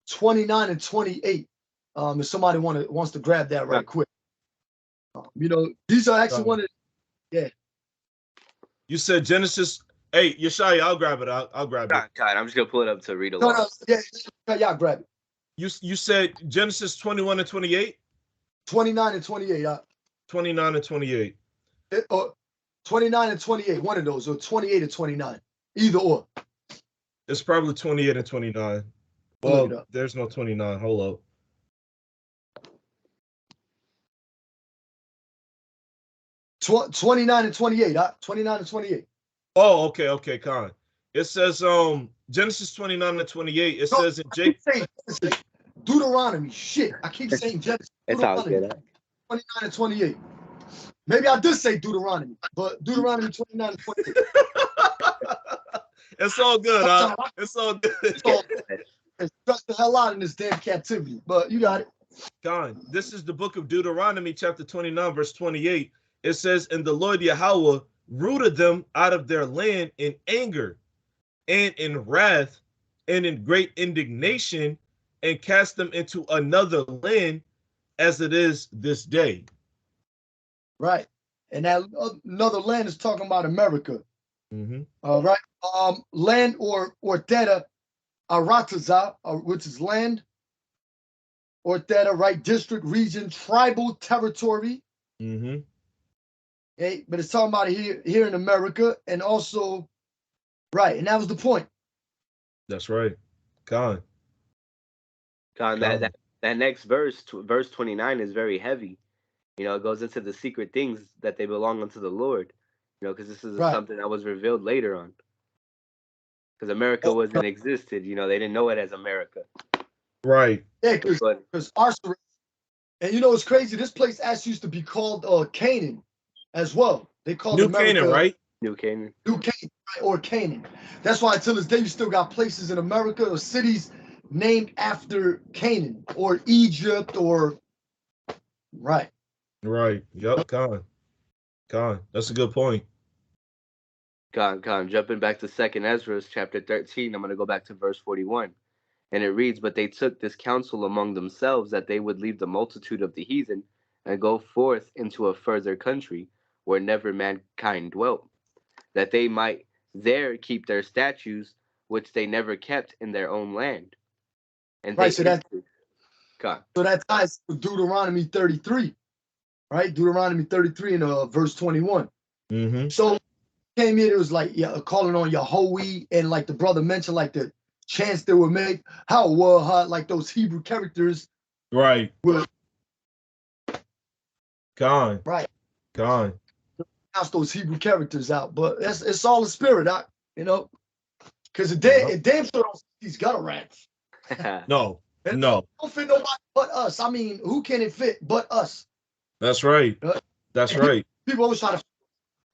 29 and 28. If somebody wants to grab that right quick. These are actually one of You said Genesis. Hey, Yeshaya, I'll grab it. I'll grab it. God, I'm just gonna pull it up to read along. Y'all grab it. You said Genesis 21 and 28? 29 and 28. 29 and 28. or 29 and 28, one of those, or 28 and 29, either or. It's probably 28 and 29. Well, there's no 29. Hold up. 29 and 28. 29 and 28. Oh, okay, Con. It says Genesis 29 and 28. It says in Jacob. Deuteronomy. Shit, I keep saying Genesis. It's all good. 29 and 28. Maybe I did say Deuteronomy, but Deuteronomy 29 and 28. It's all good, huh? It's all good. It's stressed the hell out in this damn captivity, but you got it. Con, this is the book of Deuteronomy, chapter 29, verse 28. It says, and the Lord Yahawah rooted them out of their land in anger and in wrath and in great indignation, and cast them into another land as it is this day. Right. And that another land is talking about America. Mm-hmm. All right. Land or theta Rawchaa, which is land, or theta, right? District, region, tribal territory. Mm-hmm. Okay, but it's talking about it here in America, and also, right, and that was the point. That's right. Con, that next verse, verse 29, is very heavy. You know, it goes into the secret things that they belong unto the Lord. You know, because this is something that was revealed later on. Because America wasn't existed. You know, they didn't know it as America. Right. Yeah, because Arsaris, and you know it's crazy. This place actually used to be called Canaan as well. They called New America Canaan, right? New Canaan. New Canaan, right? Or Canaan. That's why until this day you still got places in America or cities named after Canaan or Egypt or right. Right. Yep. Con. That's a good point. Con. Jumping back to 2nd Ezra, chapter 13, I'm going to go back to verse 41. And it reads, but they took this counsel among themselves that they would leave the multitude of the heathen and go forth into a further country where never mankind dwelt, that they might there keep their statutes, which they never kept in their own land. And right, so that ties to Deuteronomy 33, right? Deuteronomy 33 and verse 21. Mm-hmm. So came here, it was like calling on Yahawah, and like the brother mentioned, like the chants they would make, Yahawah, like those Hebrew characters. Right. Con. Right. Con. House those Hebrew characters out, but it's all the spirit, you know, because it damn sure don't fit these gutter rats. No. Don't fit nobody but us. I mean, who can it fit but us? That's right. That's right. People always try to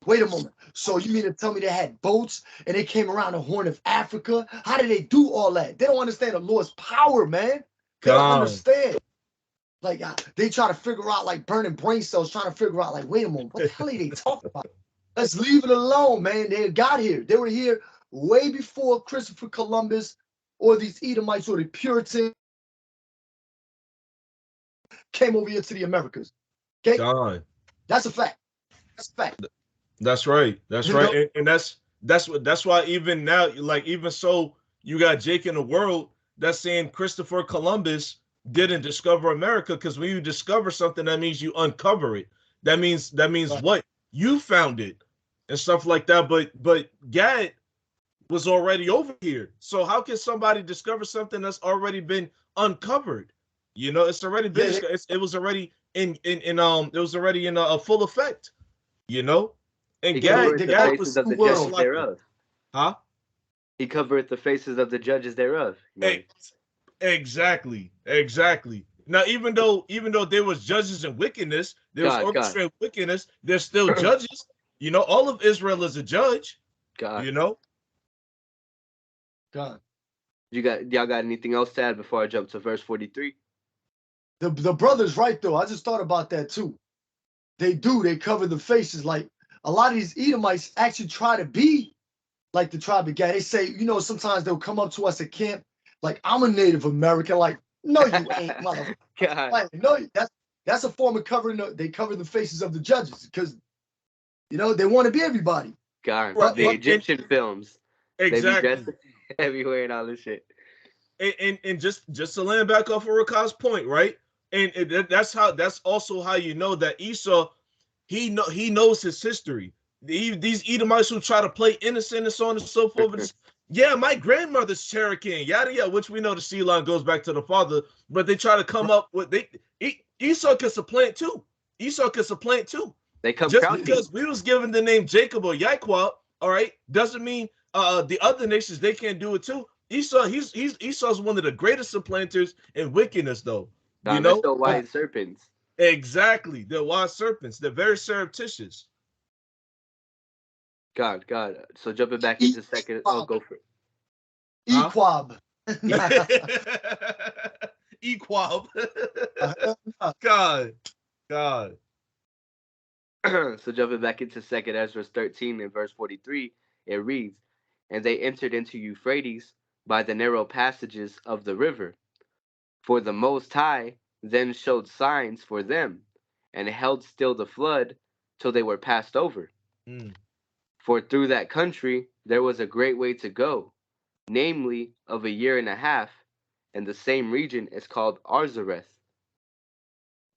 wait a moment. So you mean to tell me they had boats and they came around the Horn of Africa? How did they do all that? They don't understand the Lord's power, man. They don't understand. Like they try to figure out, like burning brain cells, trying to figure out, like, wait a moment, what the hell are they talking about? Let's leave it alone, man. They got here. They were here way before Christopher Columbus or these Edomites or the Puritans came over here to the Americas. Okay, that's a fact. That's a fact. That's right. That's right. And that's why even now, like even so, you got Jake in the world that's saying Christopher Columbus didn't discover America, because when you discover something, that means you uncover it. That means right. What? You found it and stuff like that. But Gad was already over here. So how can somebody discover something that's already been uncovered? You know, it's already been it was already in a full effect, you know? And Gad was of the judges thereof. Huh? He covered the faces of the judges thereof. Exactly. Now, even though there was judges and wickedness, there was orchestrated wickedness, there's still judges. You know, all of Israel is a judge. You know? God. Y'all got anything else to add before I jump to verse 43? The brother's right though. I just thought about that too. They cover the faces. Like a lot of these Edomites actually try to be like the tribe of Gad. They say, you know, sometimes they'll come up to us at camp, like, I'm a Native American. Like, no, you ain't, motherfucker. Like, no, that's a form of covering. They cover the faces of the judges because, you know, they want to be everybody. God, the Egyptian films. Exactly. They be dressed everywhere and all this shit. And just to land back off of Rawcaa's point, right? And that's also how you know that Esau he knows his history. These Edomites who try to play innocent and so on and so forth. Yeah, my grandmother's Cherokee, yada yada, which we know the C line goes back to the father, but they try to come up with Esau can supplant too. Esau can supplant too. They come just crowding. Because we was given the name Jacob or 𝐉𝐄𐄅, all right, doesn't mean the other nations they can't do it too. Esau's one of the greatest supplanters in wickedness, though. You know, they're still wise serpents. Exactly, they're wise serpents. They're very surreptitious. God. So jumping back into second. Oh, go for it. 𝐉𝐄𝐅𝐿. 𝐉𝐄𝐅. God. So jumping back into 2 Ezra 13 and verse 43, it reads, "And they entered into Euphrates by the narrow passages of the river. For the Most High then showed signs for them, and held still the flood till they were passed over. For through that country there was a great way to go, namely of a year and a half, and the same region is called Arzareth.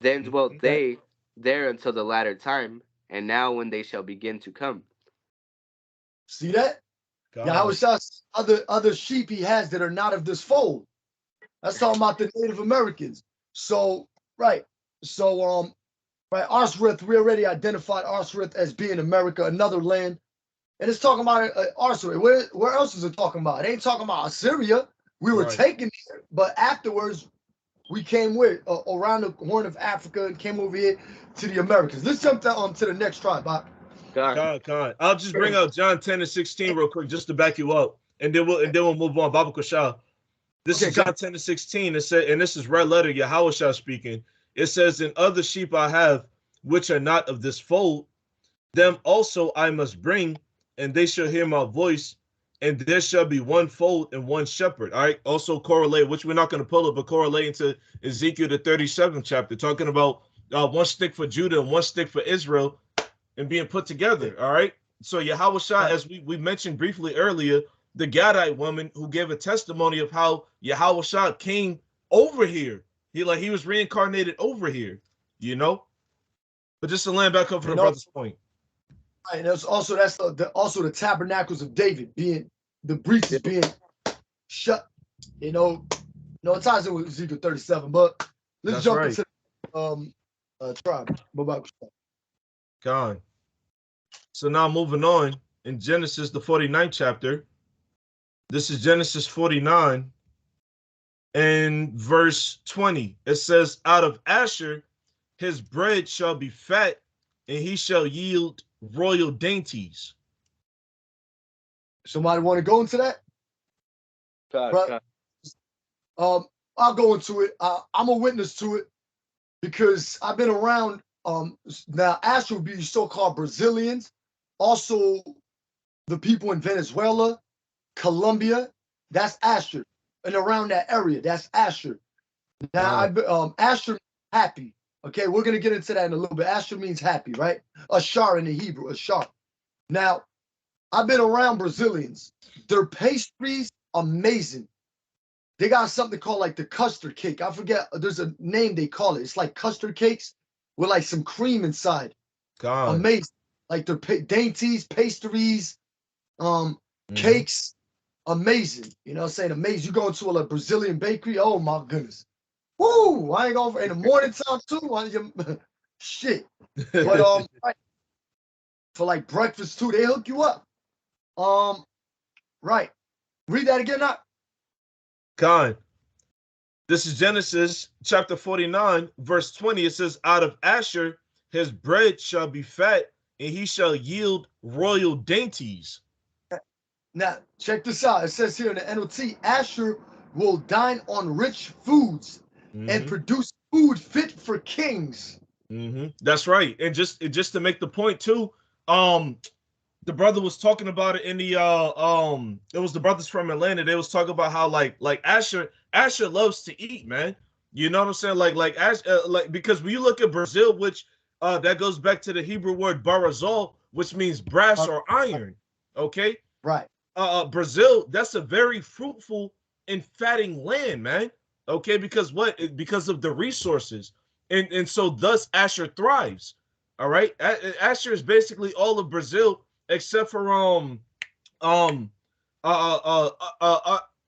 Then dwelt they there until the latter time, and now when they shall begin to come." See that? Yahawah's other sheep he has that are not of this fold. That's talking about the Native Americans. So, right. So, Arzareth, we already identified Arzareth as being America, another land. And it's talking about Arzareth. Where else is it talking about? It ain't talking about Assyria. We were taken here, but afterwards, we came around the Horn of Africa and came over here to the Americas. Let's jump down to the next tribe, Bob. God. I'll just bring out John 10 and 16 real quick just to back you up, and then we'll move on. Baba Kushal. This is John 10 and 16. It said, and this is red letter Yahawashi speaking. It says, "And other sheep I have, which are not of this fold, them also I must bring, and they shall hear my voice, and there shall be one fold and one shepherd." All right. Also correlate, which we're not going to pull up, but correlating to Ezekiel the 37th chapter, talking about one stick for Judah and one stick for Israel, and being put together. All right. So Yahawashi, as we mentioned briefly earlier, the Gadite woman who gave a testimony of how Yahawashi came over here. He was reincarnated over here, you know. But just to land back up for the brother's point. And that's also the tabernacles of David being the breaches being shut. You know, it ties in with Ezekiel 37. But let's jump into tribe. God. So now moving on in Genesis, the 49th chapter. This is Genesis 49 and verse 20. It says, "Out of Asher his bread shall be fat, and he shall yield royal dainties." Somebody want to go into that? I'll go into it. I'm a witness to it because I've been around. Now Asher would be so-called Brazilians, also the people in Venezuela, Colombia. That's Asher, and around that area, that's Asher. Now Asher happy. Okay, we're gonna get into that in a little bit. Asher means happy, right? Ashar in the Hebrew, Ashar. Now, I've been around Brazilians. Their pastries, amazing. They got something called like the custard cake. I forget, there's a name they call it. It's like custard cakes with like some cream inside. Amazing. Like their dainties, pastries, cakes, amazing. You know what I'm saying? Amazing. You go into a Brazilian bakery, oh my goodness. Woo! I ain't going in the morning time too. Shit. But for like breakfast too, they hook you up. Right. Read that again now. God. This is Genesis chapter 49, verse 20. It says, "Out of Asher his bread shall be fat, and he shall yield royal dainties." Now, check this out. It says here in the NLT, Asher will dine on rich foods and produce food fit for kings. That's right. And just to make the point too, the brother was talking about it in the it was the brothers from Atlanta. They was talking about how like Asher loves to eat, man. You know what I'm saying? Like because when you look at Brazil, which that goes back to the Hebrew word barazol, which means brass or iron. Okay. Right. Brazil, that's a very fruitful and fatting land, man. Okay, because of the resources. And so thus Asher thrives. All right, Asher is basically all of Brazil except for um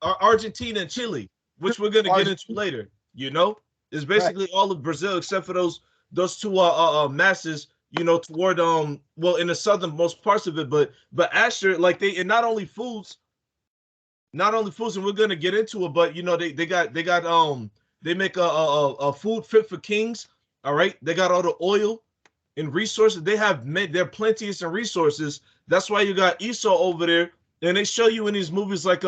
Argentina and Chile, which we're gonna get into later. You know, it's basically all of Brazil except for those two masses. You know, toward well, in the southernmost parts of it, but Asher, like and not only foods, and we're gonna get into it, but you know, they make a food fit for kings. All right, they got all the oil and resources. They're plenteous in resources. That's why you got Esau over there, and they show you in these movies like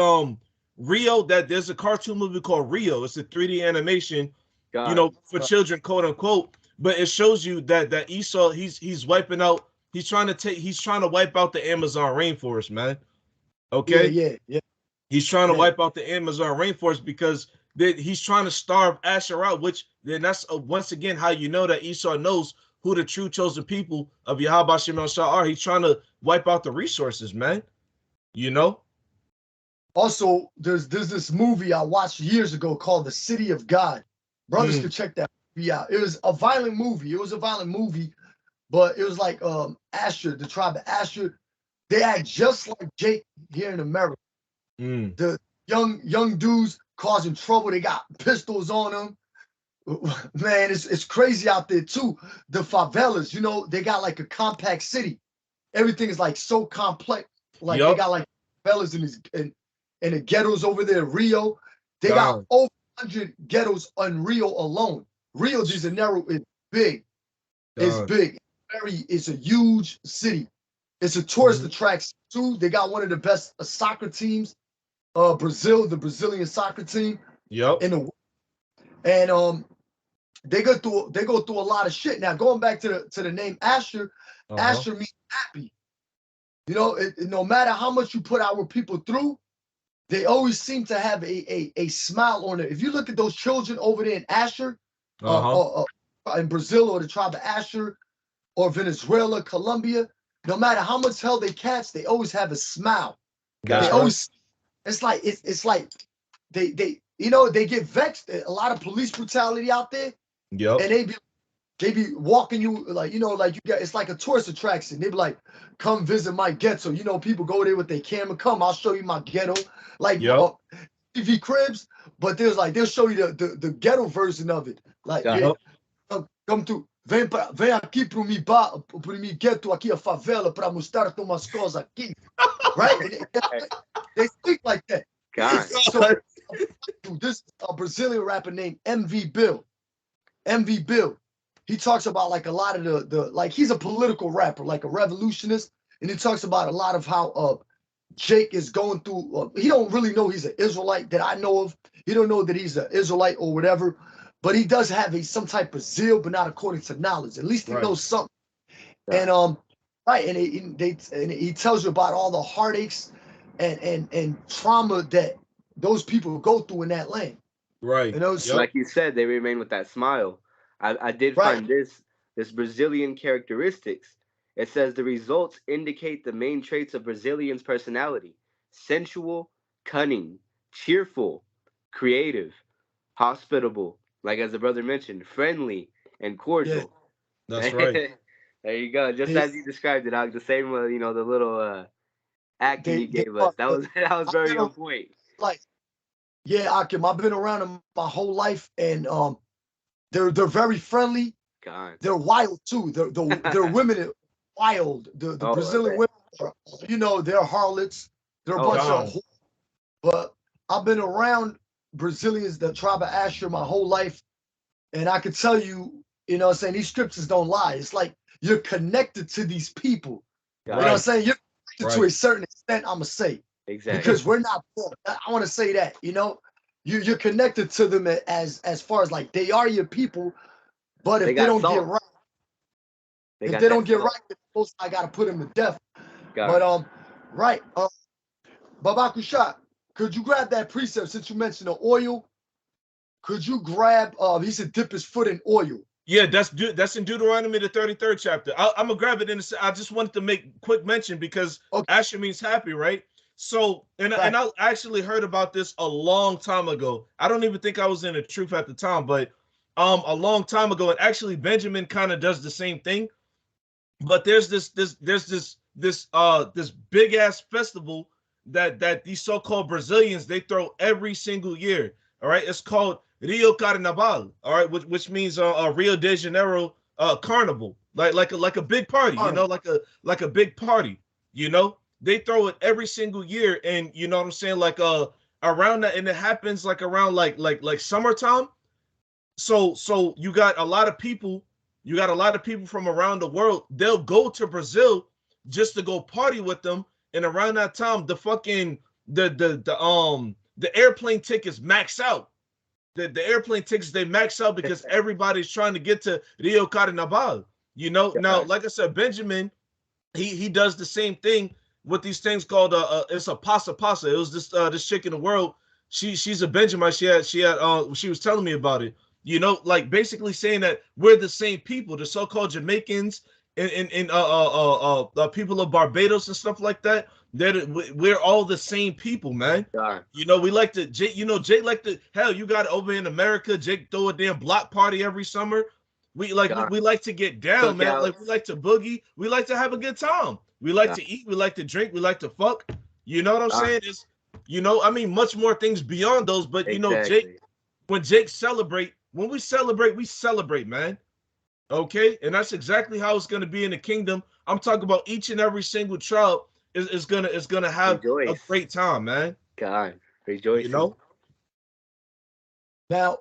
Rio, that there's a cartoon movie called Rio. It's a 3D animation, you know, for children, quote unquote. But it shows you that Esau, he's wiping out. He's trying to wipe out the Amazon rainforest, man. Okay. Yeah. He's trying to wipe out the Amazon rainforest because he's trying to starve Asher out. Which then that's once again how you know that Esau knows who the true chosen people of Yahawah are. He's trying to wipe out the resources, man. You know. Also, there's this movie I watched years ago called The City of God. Brothers could check that movie out. It was a violent movie. But it was like Asher, the tribe of Asher. They act just like Jake here in America. The young dudes causing trouble. They got pistols on them. Man, it's crazy out there too. The favelas, you know, they got like a compact city. Everything is like so complex. Like they got like favelas in the ghettos over there in Rio. They got over 100 ghettos on Rio alone. Rio de Janeiro is big. It's big. It's a huge city. It's a tourist attraction too. They got one of the best soccer teams, Brazil, the Brazilian soccer team. Yep. In the world. And they go through a lot of shit. Now going back to the name Asher, Asher means happy. You know, no matter how much you put our people through, they always seem to have a smile on it. If you look at those children over there in Asher, in Brazil, or the tribe of Asher, or Venezuela, Colombia, no matter how much hell they catch, they always have a smile. They always, it's like they you know, they get vexed. A lot of police brutality out there. Yep. And they be walking you like, you know, like you got, it's like a tourist attraction. They be like, come visit my ghetto. You know, people go there with their camera. Come, I'll show you my ghetto. Like TV cribs, but there's like, they'll show you the ghetto version of it. Like, come to, vem aqui pro mi ghetto, aqui a favela, para mostrar umas coisas aqui. Right? They speak like that. God. So, this is a Brazilian rapper named MV Bill. MV Bill. He talks about like a lot of the like, he's a political rapper, like a revolutionist, and he talks about a lot of how Jake is going through. He don't really know he's an Israelite that I know of. He don't know that he's an Israelite or whatever, but he does have some type of zeal, but not according to knowledge. At least he knows something. And and he tells you about all the heartaches and trauma that those people go through in that land. Right. You know, so, like you said, they remain with that smile. I did find this Brazilian characteristics. It says the results indicate the main traits of Brazilians' personality: sensual, cunning, cheerful, creative, hospitable, like as the brother mentioned, friendly, and cordial. Yeah, that's right. There you go. Just as you described it, the same, you know, the little acting you gave us. That was very on point. Like, yeah, Akim, I've been around them my whole life, and they're very friendly. God. They're wild too. Their women are wild. The Brazilian women are, you know, they're harlots. They're a bunch of. But I've been around Brazilians, the tribe of Asher, my whole life, and I can tell you, you know what I'm saying, these scriptures don't lie. It's like you're connected to these people. You know what I'm saying? You're connected to a certain extent, I'm gonna say. Exactly. Because we're not poor. I want to say that, you know, you're connected to them as far as like they are your people, but if they don't get right, I gotta put them to death. But right, Baba Kushat, could you grab that precept since you mentioned the oil? Could you grab? He said dip his foot in oil. Yeah, that's in Deuteronomy, the 33rd chapter. I'm gonna grab it in. I just wanted to make quick mention because Asher means happy, right? So, and I actually heard about this a long time ago. I don't even think I was in the truth at the time, but a long time ago. And actually, Benjamin kind of does the same thing. But there's this big ass festival that these so-called Brazilians they throw every single year. All right, it's called Rio Carnaval. All right, which means Rio de Janeiro carnival, like a big party, you know, like a big party. You know, they throw it every single year, and you know what I'm saying, like around that, and it happens like around like summertime. So you got a lot of people. You got a lot of people from around the world. They'll go to Brazil just to go party with them. And around that time, the airplane tickets max out. The airplane tickets they max out because everybody's trying to get to Rio Carnaval. You know, now like I said, Benjamin, he does the same thing with these things called it's a pasa. It was this chick in the world. She's a Benjamin. She was telling me about it. You know, like basically saying that we're the same people, the so-called Jamaicans and people of Barbados and stuff like that. We're all the same people, man. You know, we like to, Jake like to, hell, you got it over in America. Jake throw a damn block party every summer. We like to get down, man. Like we like to boogie. We like to have a good time. We like to eat. We like to drink. We like to fuck. You know what I'm saying? It's, you know, I mean, much more things beyond those. But you know, Jake, when we celebrate, man. Okay, and that's exactly how it's gonna be in the kingdom. I'm talking about each and every single tribe is gonna have a great time, man. God, rejoice. You know. Now,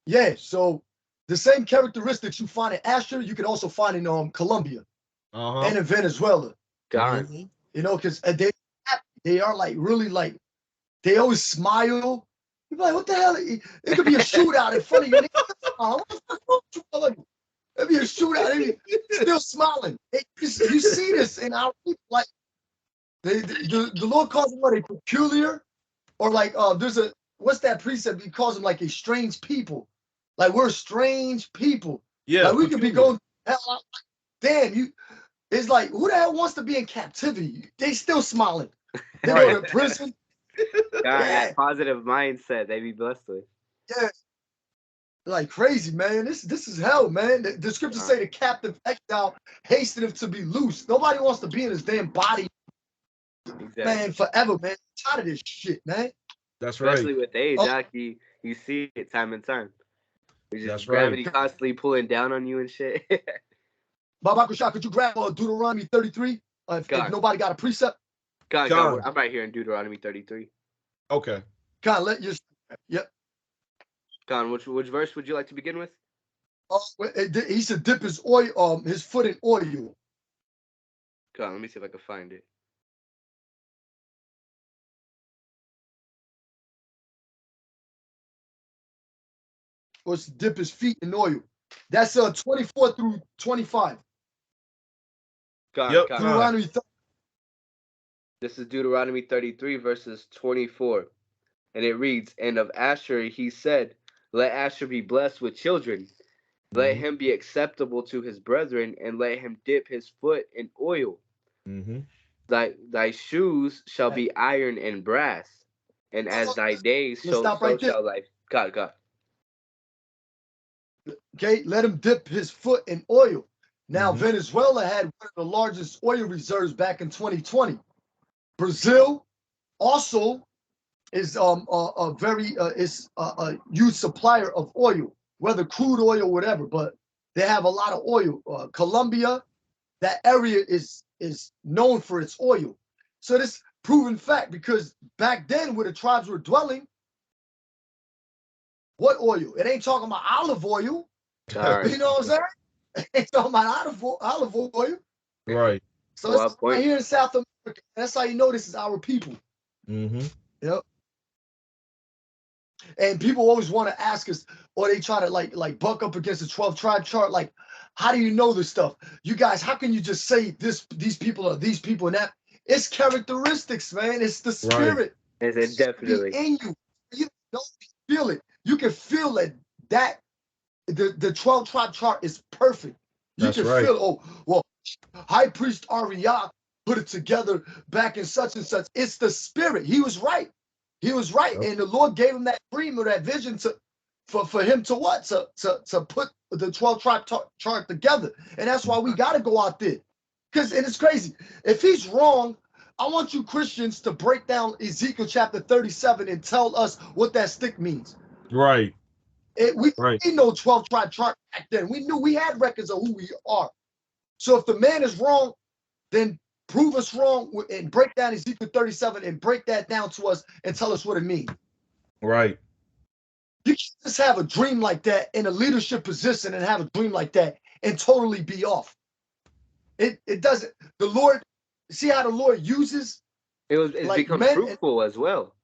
yeah. So the same characteristics you find in Asher, you can also find in Colombia and in Venezuela. God, you know, because they are like really like they always smile. You're like, what the hell? It could be a shootout in front of you. What the fuck wrong with you? It'd be a shootout. And still smiling. You see this in our people. Like, the Lord calls them what, a peculiar? Or like, there's a, what's that precept? He calls them like a strange people. Like, we're strange people. Yeah. Like, we could be going, hell, damn, it's like, who the hell wants to be in captivity? They still smiling. They go to prison. That positive mindset they be blessed with. Yeah. Like crazy, man. This is hell, man. The scriptures say the captive exile hasteneth to be loose. Nobody wants to be in this damn body, man, forever, man. I'm tired of this shit, man. That's right. Especially with age, you see it time and time. It's just gravity constantly pulling down on you and shit. Baba Kushak, could you grab Deuteronomy 33? If nobody got a precept? God, I'm right here in Deuteronomy 33. Okay. God, let your Con, which verse would you like to begin with? He said dip his oil, his foot in oil. Con, let me see if I can find it. Or dip his feet in oil. That's 24 through 25. Deuteronomy 30. This is Deuteronomy 33, verses 24. And it reads, and of Asher he said, let Asher be blessed with children. Let him be acceptable to his brethren, and let him dip his foot in oil. Thy shoes shall be iron and brass, and as thy days, so shall thy... God. Okay, let him dip his foot in oil. Now, Venezuela had one of the largest oil reserves back in 2020. Brazil also is a huge supplier of oil, whether crude oil or whatever, but they have a lot of oil. Colombia, that area is known for its oil. So this proven fact, because back then where the tribes were dwelling, what oil? It ain't talking about olive oil. You know what I'm saying? It ain't talking about olive oil. Right. So it's right here in South America. That's how you know this is our people. Yep. And people always want to ask us, or they try to like buck up against the 12 tribe chart. Like, how do you know this stuff? You guys, how can you just say these people are these people and that? It's characteristics, man. It's the spirit. Right. It's definitely in you. You don't feel it. You can feel that the 12 tribe chart is perfect. You can feel, High Priest Ariak put it together back in such and such. It's the spirit. He was right. He was right. And the Lord gave him that dream or that vision for him to what? To put the 12 tribe chart together. And that's why we got to go out there. And it's crazy. If he's wrong, I want you Christians to break down Ezekiel chapter 37 and tell us what that stick means. Right. We know 12 tribe chart back then. We knew we had records of who we are. So if the man is wrong, then prove us wrong and break down Ezekiel 37 and break that down to us and tell us what it means. Right. You can't just have a dream like that in a leadership position and have a dream like that and totally be off. It doesn't. The Lord, see how the Lord uses it's like become fruitful as well.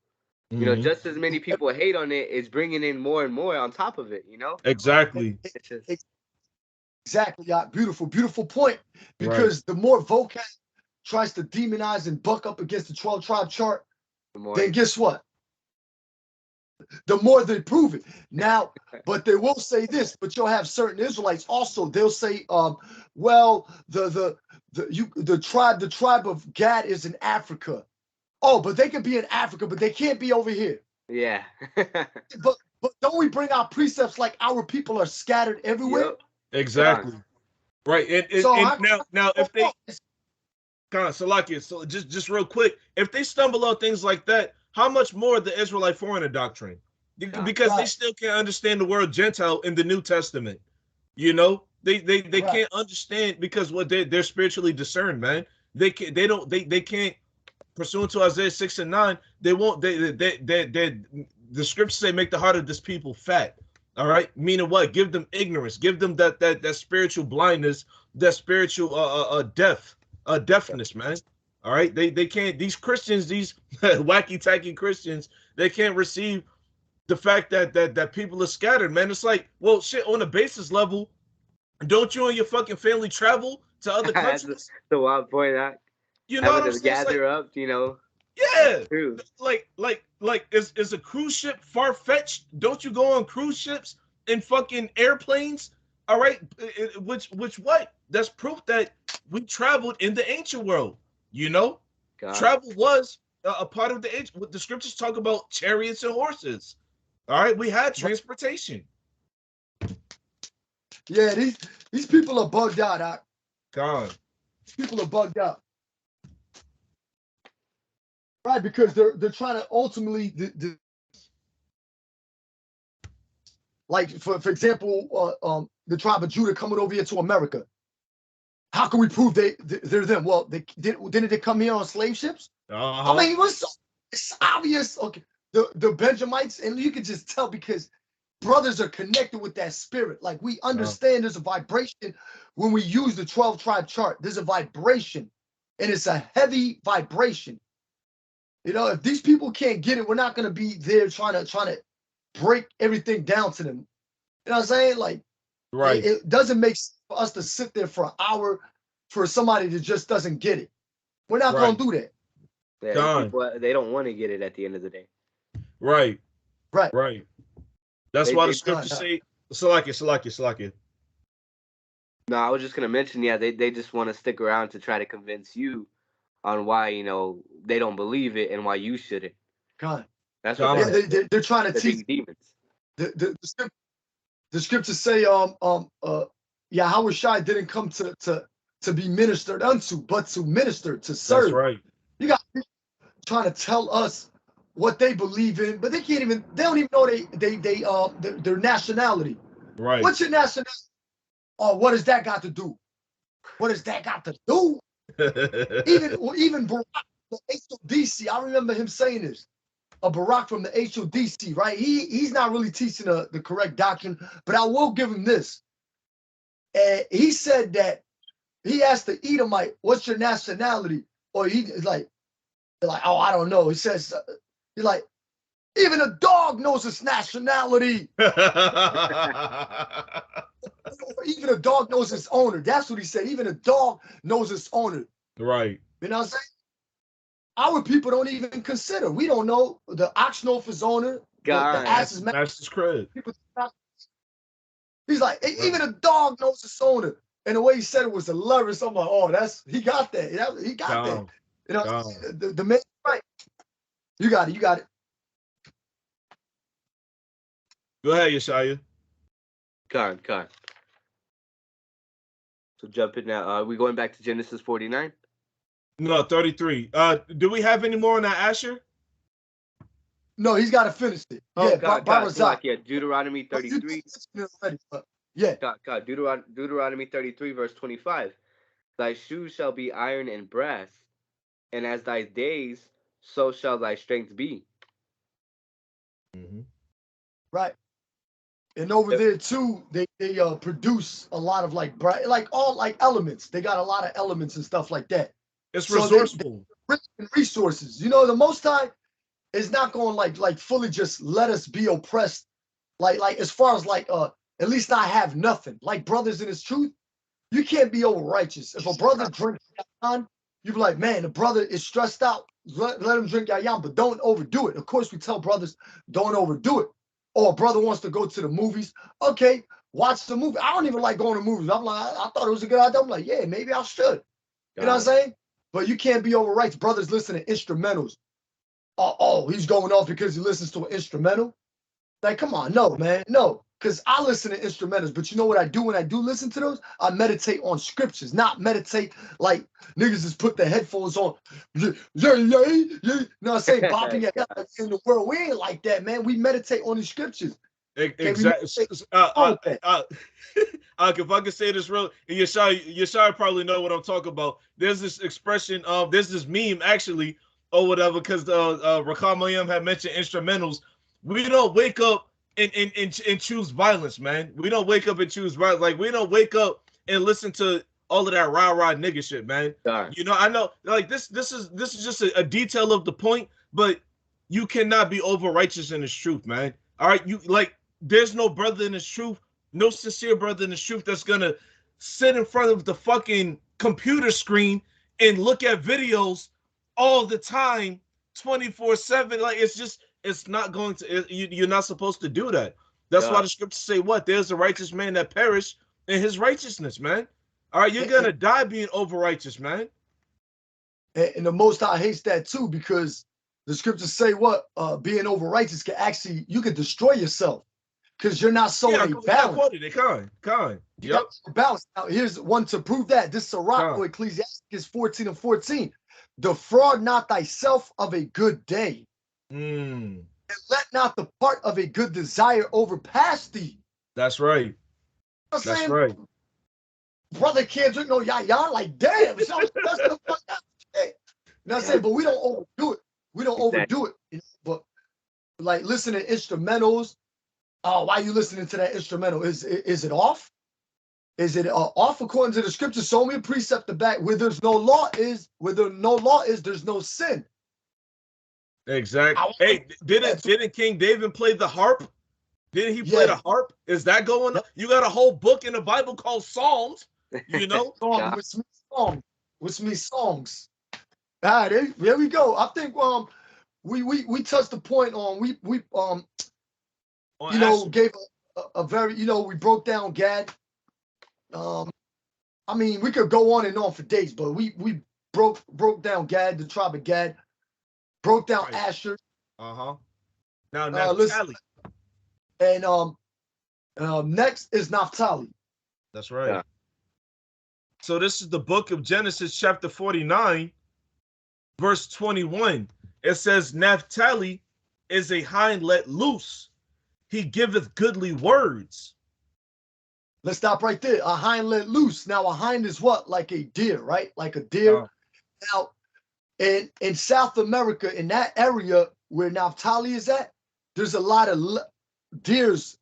Mm-hmm. You know, just as many people hate on it, it's bringing in more and more on top of it, you know? Exactly. Exactly. Yeah. Beautiful, beautiful point. Because the more vocab tries to demonize and buck up against the 12 tribe chart, then guess what? The more they prove it. Now, but they will say this, but you'll have certain Israelites also, they'll say, well, the tribe of Gad is in Africa. Oh, but they can be in Africa, but they can't be over here. Yeah. but don't we bring out precepts like our people are scattered everywhere? Yep. Exactly. Right. Now if they Salakia, so just real quick, if they stumble on things like that, how much more the Israelite foreigner doctrine? Because they still can't understand the word Gentile in the New Testament. You know, they can't understand because what they're spiritually discerned, man. They can't pursuant to Isaiah 6 and 9. They won't. The scriptures say make the heart of this people fat. All right, meaning what? Give them ignorance. Give them that spiritual blindness, that spiritual deafness, man. All right, they can't. These Christians, these wacky tacky Christians, they can't receive the fact that people are scattered, man. It's like, well, shit. On a basis level, don't you and your fucking family travel to other countries? The wild point out. You know what I'm saying? Gather up, you know. Yeah, like is a cruise ship far-fetched? Don't you go on cruise ships and fucking airplanes? All right, which what? That's proof that we traveled in the ancient world. You know, travel was a part of the ancient. The scriptures talk about chariots and horses. All right, we had transportation. Yeah, these people are bugged out. God, these people are bugged out. Right, because they're trying to ultimately, like for example, the tribe of Judah coming over here to America. How can we prove they're them? Well, didn't they come here on slave ships? I mean, it's obvious. Okay, the Benjamites, and you can just tell because brothers are connected with that spirit. Like we understand there's a vibration when we use the 12 tribe chart. There's a vibration, and it's a heavy vibration. You know, if these people can't get it, we're not gonna be there trying to break everything down to them. You know what I'm saying? Like, it doesn't make sense for us to sit there for an hour for somebody that just doesn't get it. We're not gonna do that. Yeah, people, they don't want to get it at the end of the day. Right. That's why the scriptures say, Salakia. No, I was just gonna mention, they just want to stick around to try to convince you on why, you know, they don't believe it and why you shouldn't. God. That's what they're trying to teach demons. The scriptures say Yahawashi didn't come to be ministered unto, but to minister, to serve. That's right. You got people trying to tell us what they believe in, but they don't even know their nationality. Right. What's your nationality? Oh, what does that got to do? What does that got to do? even Barack, the HODC, I remember him saying this. Barack from the HODC, right? He's not really teaching the correct doctrine, but I will give him this. He said that he asked the Edomite, "What's your nationality?" Or he's like, "Oh, I don't know." He says, "He's like, even a dog knows its nationality." Even a dog knows its owner. That's what he said. Even a dog knows its owner. Right. You know what I'm saying? Our people don't even consider. We don't know. The ox knows his owner. The ass is master's credit. He's like, even a dog knows its owner. And the way he said it was hilarious. I'm like, oh, he got that. He got that. You know, the man, right? You got it. Go ahead, Yeshaya. Con. So jump in now. Are we going back to Genesis 49? No, 33. Do we have any more on that Asher? No, he's got to finish it. Oh, yeah, God. Yeah, Deuteronomy 33. Yeah. God. Deuteronomy 33, verse 25. Thy shoes shall be iron and brass, and as thy days, so shall thy strength be. Mm-hmm. Right. And over there too, they produce a lot of like all like elements. They got a lot of elements and stuff like that. It's resourceful. Rich in resources. You know, the Most High is not going like fully just let us be oppressed. Like as far as like at least I have nothing. Like brothers in His truth, you can't be over righteous. If a brother drinks yayan, you be like, man, the brother is stressed out. Let him drink yayan, but don't overdo it. Of course, we tell brothers don't overdo it. Or a brother wants to go to the movies. Okay, watch the movie. I don't even like going to movies. I'm like, I thought it was a good idea. I'm like, yeah, maybe I should. You know what I'm saying? But you can't be over rights. Brothers listen to instrumentals. Oh, he's going off because he listens to an instrumental. Like, come on, no, man, no. Because I listen to instrumentals, but you know what I do when I do listen to those? I meditate on scriptures, not meditate like niggas just put the headphones on. Yeah. You know what I'm saying? Bopping your head in the world. We ain't like that, man. We meditate on the scriptures. Exactly. If I can say this real, Yeshaya probably know what I'm talking about. There's this expression of, there's this meme actually, or whatever, because 𝐤𝐄𝐅𝐿 had mentioned instrumentals. We don't wake up and choose violence, man. We don't wake up and choose violence. Like, we don't wake up and listen to all of that rah-rah nigga shit, man. You know, I know, like, this is just a detail of the point, but you cannot be over righteous in this truth, man. All right, you like, there's no brother in this truth, no sincere brother in this truth that's gonna sit in front of the fucking computer screen and look at videos all the time, 24/7. Like, it's not going to. You're not supposed to do that. That's why the scriptures say what? There's a righteous man that perished in his righteousness, man. All right, you're gonna die being over righteous, man. And the Most High hates that too, because the scriptures say what? Being over righteous can actually, you can destroy yourself because you're not so balance. Yep. Balance. Now, here's one to prove that. This is Rawchaa, Ecclesiastes 14:14. Defraud not thyself of a good day. And let not the part of a good desire overpass thee. That's right. That's right. Brother can't drink no yayan. Like, damn. So that's the fuck out. You know what I'm saying? But we don't overdo it. We don't overdo it. You know? But like, listen to instrumentals. Oh, why are you listening to that instrumental? Is it off? Is it off according to the scripture? Show me a precept to back. Where there's no law is, there's no sin. Exactly. Hey, didn't King David play the harp? Didn't he play the harp? Is that going on? You got a whole book in the Bible called Psalms, you know? Which means songs. All right, there we go. I think we touched the point on gave a very, we broke down Gad. I mean, we could go on and on for days, but we broke down Gad, the tribe of Gad. Broke down Asher. Now Naphthali. And next is Naphthali. That's right. Yeah. So this is the book of Genesis, chapter 49, verse 21. It says, Naphthali is a hind let loose. He giveth goodly words. Let's stop right there. A hind let loose. Now, a hind is what? Like a deer, right? Like a deer. Now, in South America, in that area where Naphthali is at, there's a lot of deers,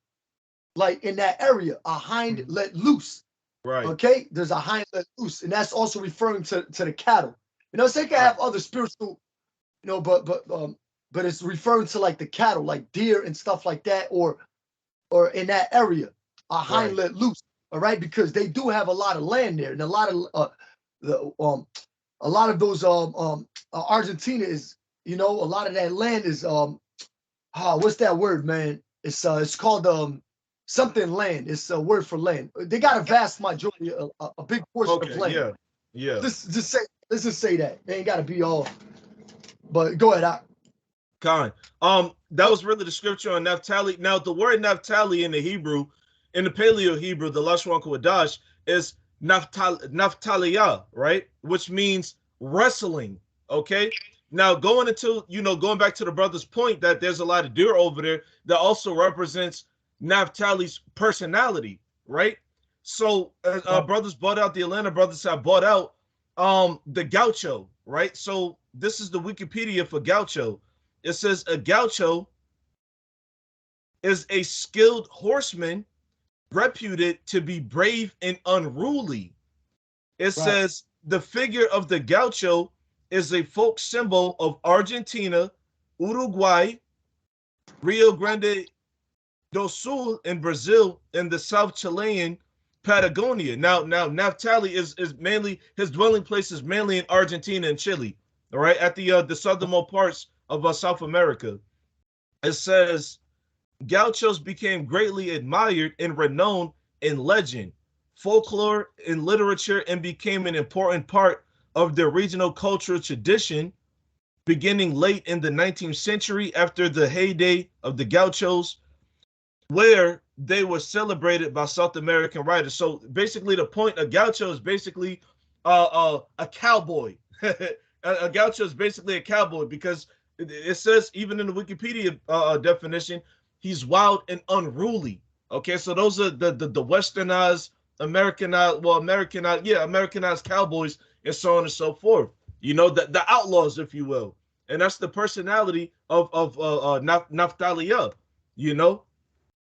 like in that area. A hind let loose. Right. Okay? There's a hind let loose. And that's also referring to the cattle. You know, they can have other spiritual, but it's referring to like the cattle, like deer and stuff like that, or in that area. A hind let loose. All right, because they do have a lot of land there, and a lot of those Argentina is, a lot of that land is what's that word, man? It's called something land. It's a word for land. They got a vast majority, a big portion of land. Yeah. Let's just say that. They ain't got to be all. But go ahead. Khan. That was really the scripture on Naphthali. Now, the word Naphthali in the Hebrew, in the Paleo Hebrew, the Lashon Qadash, is Naphthaliya, right? Which means wrestling. Okay. Now, going back to the brother's point that there's a lot of deer over there that also represents Naphtali's personality, right? So, brothers bought out, the Atlanta brothers have bought out the gaucho, right? So, this is the Wikipedia for gaucho. It says a gaucho is a skilled horseman reputed to be brave and unruly. It says the figure of the gaucho is a folk symbol of Argentina, Uruguay, Rio Grande do Sul in Brazil, and the South Chilean Patagonia. Now Naphthali is mainly, his dwelling place is mainly in Argentina and Chile, all right, at the southernmost parts of South America. It says gauchos became greatly admired and renowned in legend, folklore, and literature, and became an important part of their regional cultural tradition beginning late in the 19th century after the heyday of the gauchos, where they were celebrated by South American writers. So basically the point of gaucho is basically a cowboy. A gaucho is basically a cowboy because it says, even in the Wikipedia definition, he's wild and unruly. Okay, so those are the westernized, Americanized cowboys, and so on and so forth. You know, the outlaws, if you will. And that's the personality of Naphthaliya, you know.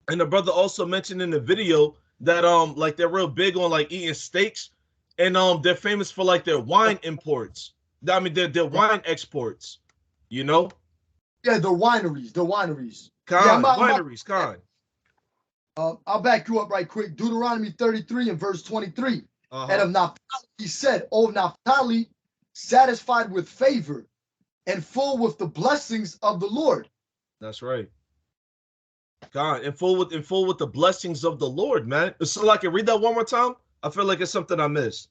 And the brother also mentioned in the video that like they're real big on like eating steaks, and they're famous for like their wine imports. I mean, their wine exports, you know. Yeah, the wineries. Wineries, Khan. I'll back you up right quick. Deuteronomy 33 and verse 23. And of Naphtali he said, O Naphthali, satisfied with favor and full with the blessings of the Lord. That's right. God, and full with the blessings of the Lord, man. So like, read that one more time. I feel like it's something I missed.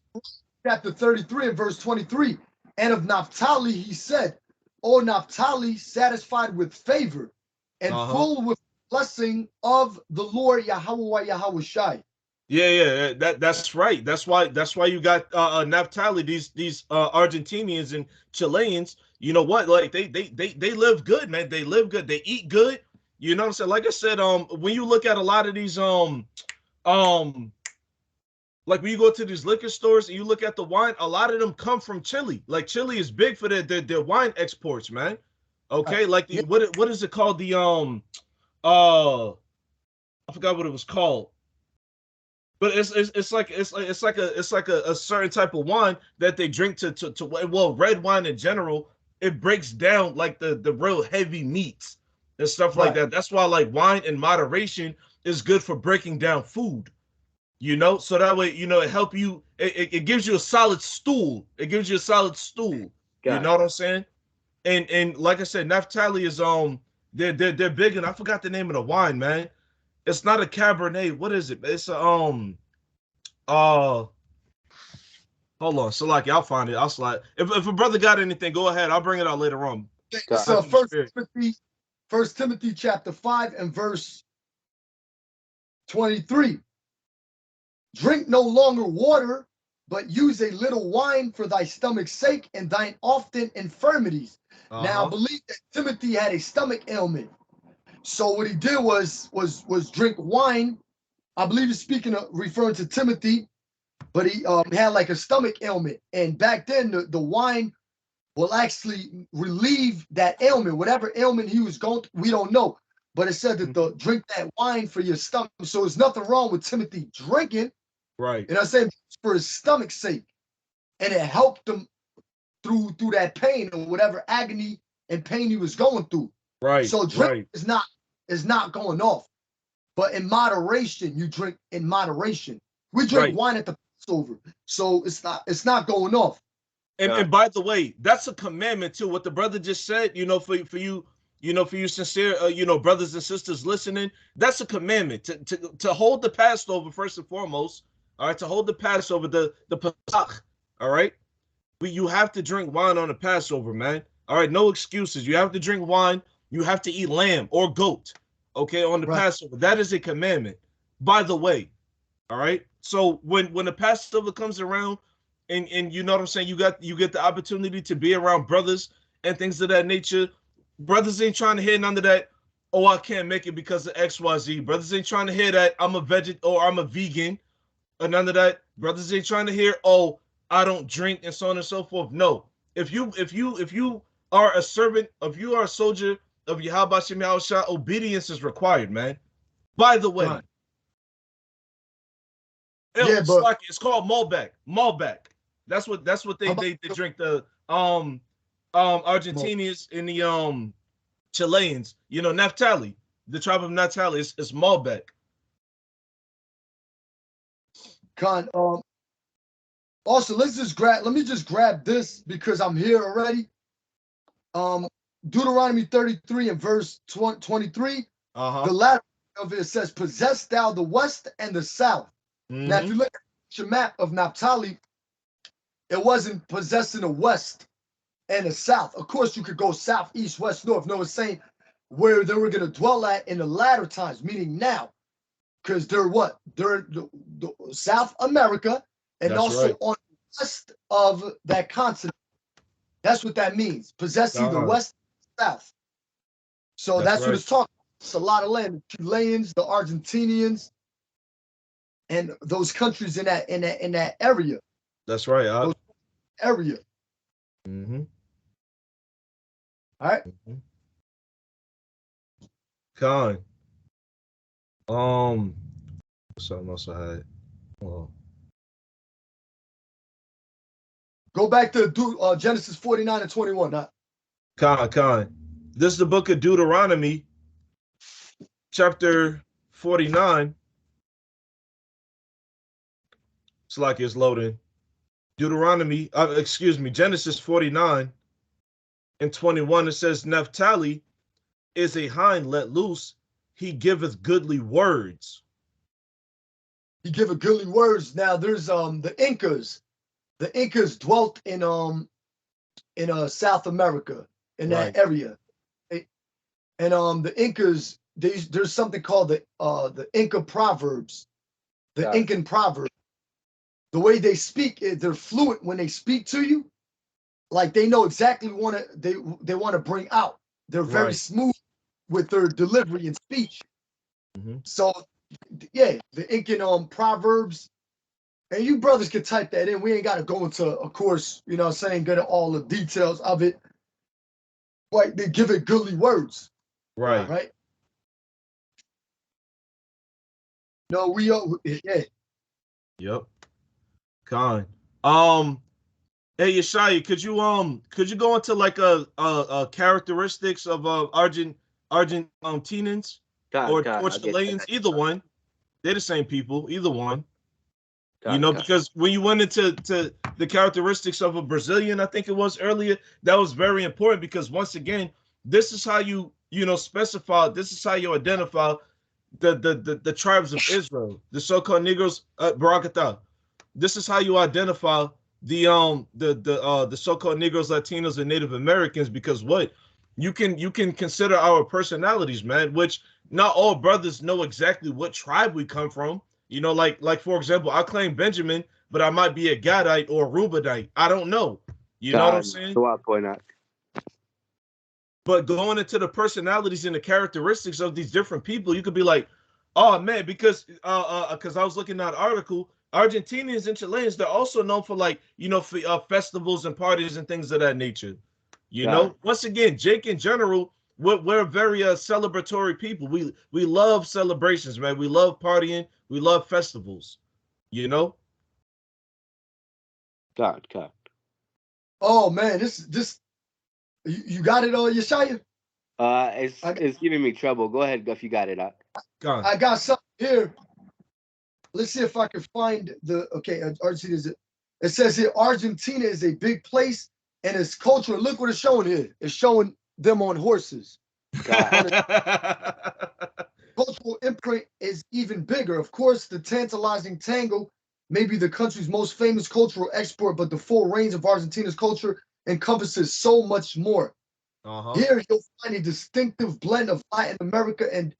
Chapter 33 and verse 23. And of Naphthali he said, O Naphthali, satisfied with favor and full with blessing of the Lord Yahawah Yahawashi. Yeah, that's right. That's why you got Naphthali, these Argentinians and Chileans. You know what? Like they live good, man. They live good. They eat good. You know what I'm saying? Like I said, when you look at a lot of these like when you go to these liquor stores and you look at the wine, a lot of them come from Chile. Like Chile is big for their wine exports, man. Okay, like what is it called? The I forgot what it was called. But it's like a certain type of wine that they drink to red wine in general, it breaks down like the real heavy meats and stuff like that. That's why like wine in moderation is good for breaking down food, you know, so that way, you know, it gives you a solid stool. It gives you a solid stool. You know what I'm saying? And like I said, Naphthali is they're big, and I forgot the name of the wine, man. It's not a Cabernet. What is it? It's a hold on, Salaki, I'll find it. I'll slide. If a brother got anything, go ahead. I'll bring it out later on. So First Timothy chapter 5 and verse 23. Drink no longer water, but use a little wine for thy stomach's sake and thine often infirmities. Now I believe that Timothy had a stomach ailment. So what he did was drink wine. I believe he's referring to Timothy, but he had like a stomach ailment. And back then the wine will actually relieve that ailment, whatever ailment he was going through, we don't know. But it said that drink that wine for your stomach. So there's nothing wrong with Timothy drinking. Right. And I say for his stomach's sake. And it helped him through that pain or whatever agony and pain he was going through. Right. So drink is not going off. But in moderation, you drink in moderation. We drink wine at the Passover. So it's not going off. And by the way, that's a commandment too. What the brother just said, you know, for you, you know, for you sincere, you know, brothers and sisters listening, that's a commandment to hold the Passover first and foremost. All right, to hold the Passover, the Pesach. All right, you have to drink wine on the Passover, man. All right, no excuses. You have to drink wine You have to eat lamb or goat, okay, on the Passover. That is a commandment, by the way. All right. So when the Passover comes around, and you know what I'm saying, you get the opportunity to be around brothers and things of that nature. Brothers ain't trying to hear none of that. Oh, I can't make it because of XYZ. Brothers ain't trying to hear that I'm a or I'm a vegan, or none of that. Brothers ain't trying to hear, oh, I don't drink, and so on and so forth. No. If you are a servant, if you are a soldier of Yahawashi, obedience is required, man. By the way. Yeah, but it's called Malbec. Malbec. That's what they drink. The Argentinians and the Chileans. You know, Naphthali, the tribe of Naphthali is Malbec. Con, also let me just grab this because I'm here already. Deuteronomy 33 and verse 23. The latter of it says, "Possess thou the west and the south." Now, if you look at your map of Naphthali, it wasn't possessing the west and the south. Of course, you could go south, east, west, north. No, it's saying where they were going to dwell at in the latter times, meaning now. Because they're what? They're the South America and That's also right. on the west of that continent. That's what that means, possessing the west and south. So that's what it's talking about. It's a lot of land. The Chileans, the Argentinians, and those countries in that area. That's right. Those area. All right. Con. Something else I had. Oh. Go back to Genesis 49 and 21. Con. This is the book of Deuteronomy, chapter 49. It's like it's loading. Genesis 49 and 21. It says, Naphthali is a hind let loose. He giveth goodly words. He giveth goodly words. Now there's the Incas. The Incas dwelt in South America, in that area. And the Incas, there's something called the Inca Proverbs. The Incan Proverbs. The way they speak, they're fluent when they speak to you. Like they know exactly what they want to bring out. They're very smooth with their delivery and speech. So, yeah, the Incan Proverbs. And you brothers can type that in. We ain't got to go into, of course, you know what I'm saying, get all the details of it. Like they give it goodly words. Right. No, we are, yeah. Yep. Con. Hey Yeshaya, could you go into like a characteristics of Argentinians or Chileans? Either one. They're the same people, either one. Because when you went into the characteristics of a Brazilian, I think it was earlier, that was very important because once again, this is how you specify, this is how you identify the tribes of Israel, the so-called Negroes, Barakatah. This is how you identify the so-called Negroes, Latinos, and Native Americans, because what? You can consider our personalities, man, which not all brothers know exactly what tribe we come from. Like for example, I claim Benjamin, but I might be a Gadite or a Reubenite. I don't know. You know what I'm saying? But going into the personalities and the characteristics of these different people, you could be like, oh man, because I was looking at an article, Argentinians and Chileans, they're also known for for festivals and parties and things of that nature. Once again, Jake in general, we're very celebratory people. We love celebrations, man. We love partying. We love festivals. God. Oh man, this you got it on Yeshaya? It's giving me trouble. Go ahead if you got it. I got something here. Let's see if I can find Argentina it says here Argentina is a big place and its culture. Look what it's showing here. It's showing them on horses. Cultural imprint is even bigger. Of course, the tantalizing tango may be the country's most famous cultural export, but the full range of Argentina's culture encompasses so much more. Here you'll find a distinctive blend of Latin America and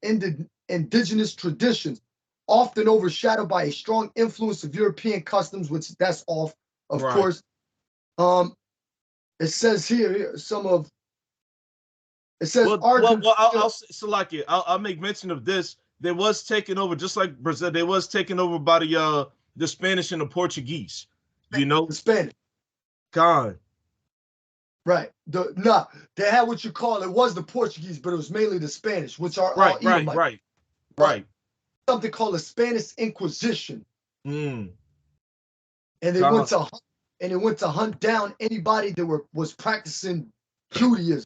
indigenous traditions, often overshadowed by a strong influence of European customs, which that's off, of course. It says here some of. It says I'll make mention of this. They was taken over, just like Brazil. They was taken over by the Spanish and the Portuguese. You know, the Spanish. God. Right. They had what you call it was the Portuguese, but it was mainly the Spanish, which are all Edomites. Right. Something called the Spanish Inquisition. And they went to hunt down anybody that was practicing Judaism,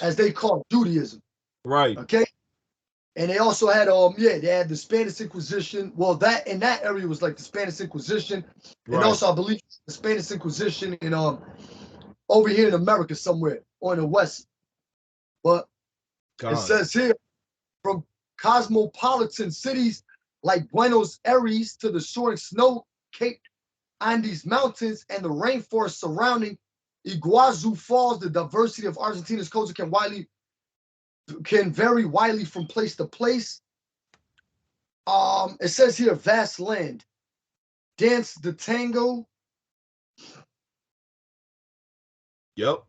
as they call it, Judaism. Right. Okay. And they also had they had the Spanish Inquisition. Well, that in that area was like the Spanish Inquisition, and also I believe the Spanish Inquisition in over here in America somewhere or in the West. But it says here, from cosmopolitan cities like Buenos Aires to the soaring snow-capped Andes Mountains and the rainforest surrounding Iguazu Falls, the diversity of Argentina's culture can vary widely from place to place. It says here, vast land. Dance the tango. Yep.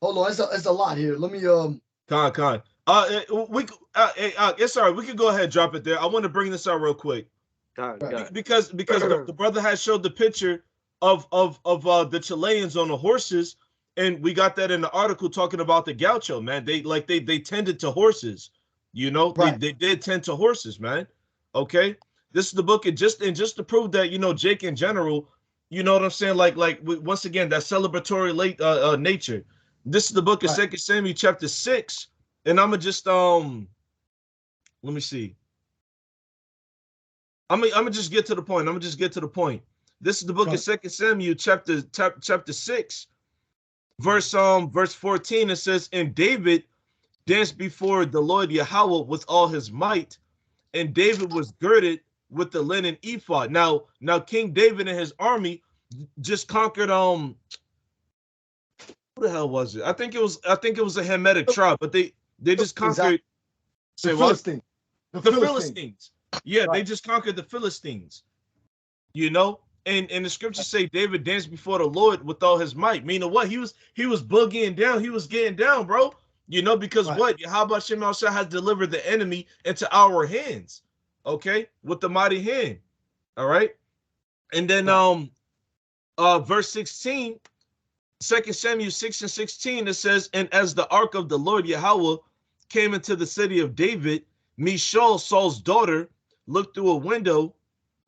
Hold on, it's a lot here. Let me Con. It's all right. We could go ahead and drop it there. I want to bring this out real quick. Because the brother has showed the picture of the Chileans on the horses, and we got that in the article talking about the gaucho, man. They tended to horses, you know. They did tend to horses, man. Okay. This is the book, and just to prove that, you know, Jake in general, you know what I'm saying? Like once again, that celebratory nature. This is the book of 2 Samuel chapter 6, and I'm gonna just let me see. I'm gonna just get to the point. This is the book of 2 Samuel chapter 6, verse 14. It says, "And David danced before the Lord Yahawah with all his might, and David was girded with the linen ephod." Now King David and his army just conquered who the hell was it? I think it was a Hamitic tribe, but they just conquered the Philistines. The Philistines. Yeah, they just conquered the Philistines. You know, and the scriptures say David danced before the Lord with all his might. Meaning what? He was boogieing down. He was getting down, bro. You know, because what? BAHASHAM has delivered the enemy into our hands. Okay, with the mighty hand. All right. And then verse 16, 2 Samuel 6:16, it says, "And as the ark of the Lord Yahawah came into the city of David, Michal, Saul's daughter, looked through a window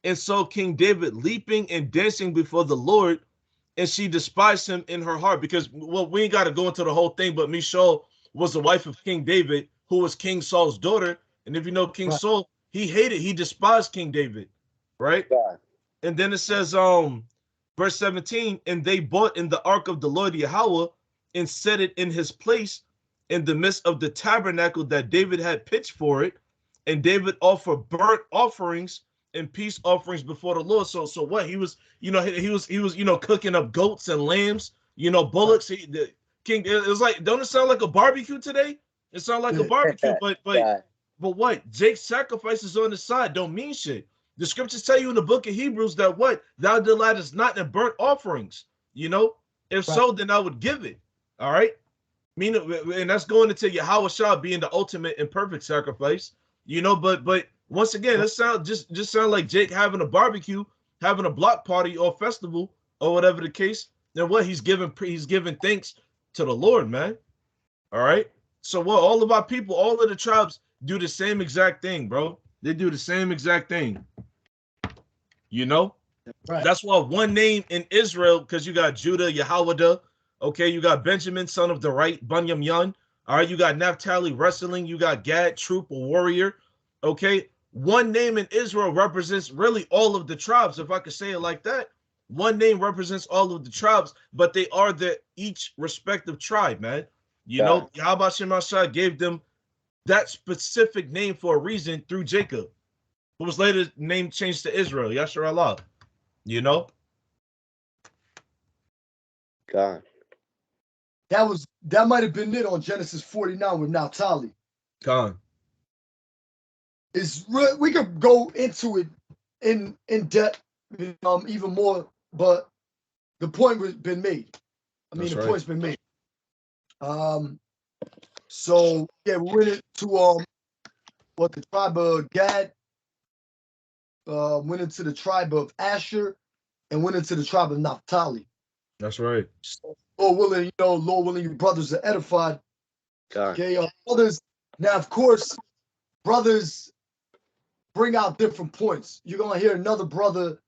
and saw King David leaping and dancing before the Lord, and she despised him in her heart." Because, well, we ain't got to go into the whole thing, but Michal was the wife of King David, who was King Saul's daughter. And if you know King Saul, he despised King David, right? And then it says, verse 17, "And they brought in the ark of the Lord Yahawah and set it in his place in the midst of the tabernacle that David had pitched for it. And David offered burnt offerings and peace offerings before the Lord." So what? He was cooking up goats and lambs, bullocks. The king, it was like, don't it sound like a barbecue today? It sounds like a barbecue, but what? Jake's sacrifices on the side don't mean shit. The scriptures tell you in the book of Hebrews that what? Thou delightest not in burnt offerings. If so, then I would give it. All right. And that's going into Yahawashi being the ultimate and perfect sacrifice. But once again, it sound like Jake having a barbecue, having a block party or festival or whatever the case. Then what? He's giving thanks to the Lord, man. All right. So what? All of our people, all of the tribes do the same exact thing, bro. They do the same exact thing. That's why one name in Israel, because you got Judah, Yahawah. Okay, you got Benjamin, son of the right, Bunyam Yun. All right, you got Naphthali, wrestling. You got Gad, troop, or warrior. Okay, one name in Israel represents really all of the tribes, if I could say it like that. One name represents all of the tribes, but they are each respective tribe, man. Yahawashi gave them that specific name for a reason through Jacob, who was later name changed to Israel, Yashar Allah. God. That might have been it on Genesis 49 with Naphthali. God. We could go into it in depth, even more, but the point was been made. That's the right. point's been made. So yeah, we went into what the tribe of Gad, went into the tribe of Asher, and went into the tribe of Naphthali. That's right. So, Lord willing, your brothers are edified. God. Okay, brothers. Now, of course, brothers bring out different points. You're gonna hear another brother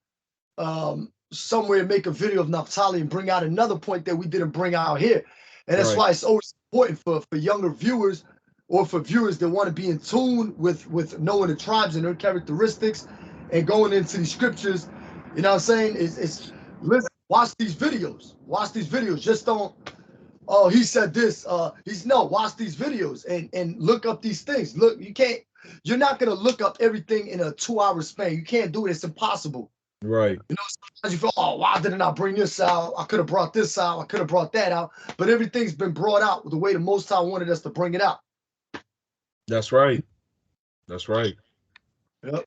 somewhere make a video of Naphthali and bring out another point that we didn't bring out here. And that's why it's always important for younger viewers or for viewers that want to be in tune with knowing the tribes and their characteristics and going into these scriptures. You know what I'm saying? It's listen, watch these videos. Watch these videos. Just don't, oh, he said this. Watch these videos and look up these things. Look, you're not gonna look up everything in a 2-hour span. You can't do it. It's impossible. Right. Sometimes you feel, oh, why didn't I bring this out? I could have brought this out. I could have brought that out. But everything's been brought out the way the Most High wanted us to bring it out. That's right. That's right. Yep.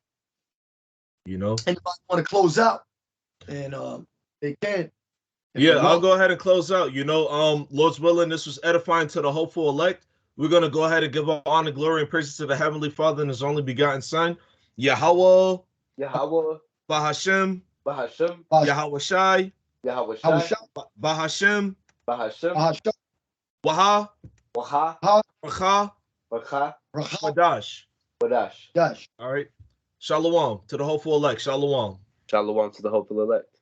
Anybody want to close out, and they can. Yeah, I'll go ahead and close out. Lord's willing, this was edifying to the hopeful elect. We're going to go ahead and give all honor, glory, and praises to the Heavenly Father and His only begotten Son, Yahawah, BAHASHAM, Yahawashi, BAHASHAM, 𝐤𝐄𝐄𝐅𝐿, Qadash. Qadash. All right. Shalawam to the hopeful elect. Shalawam. Shalawam to the hopeful elect.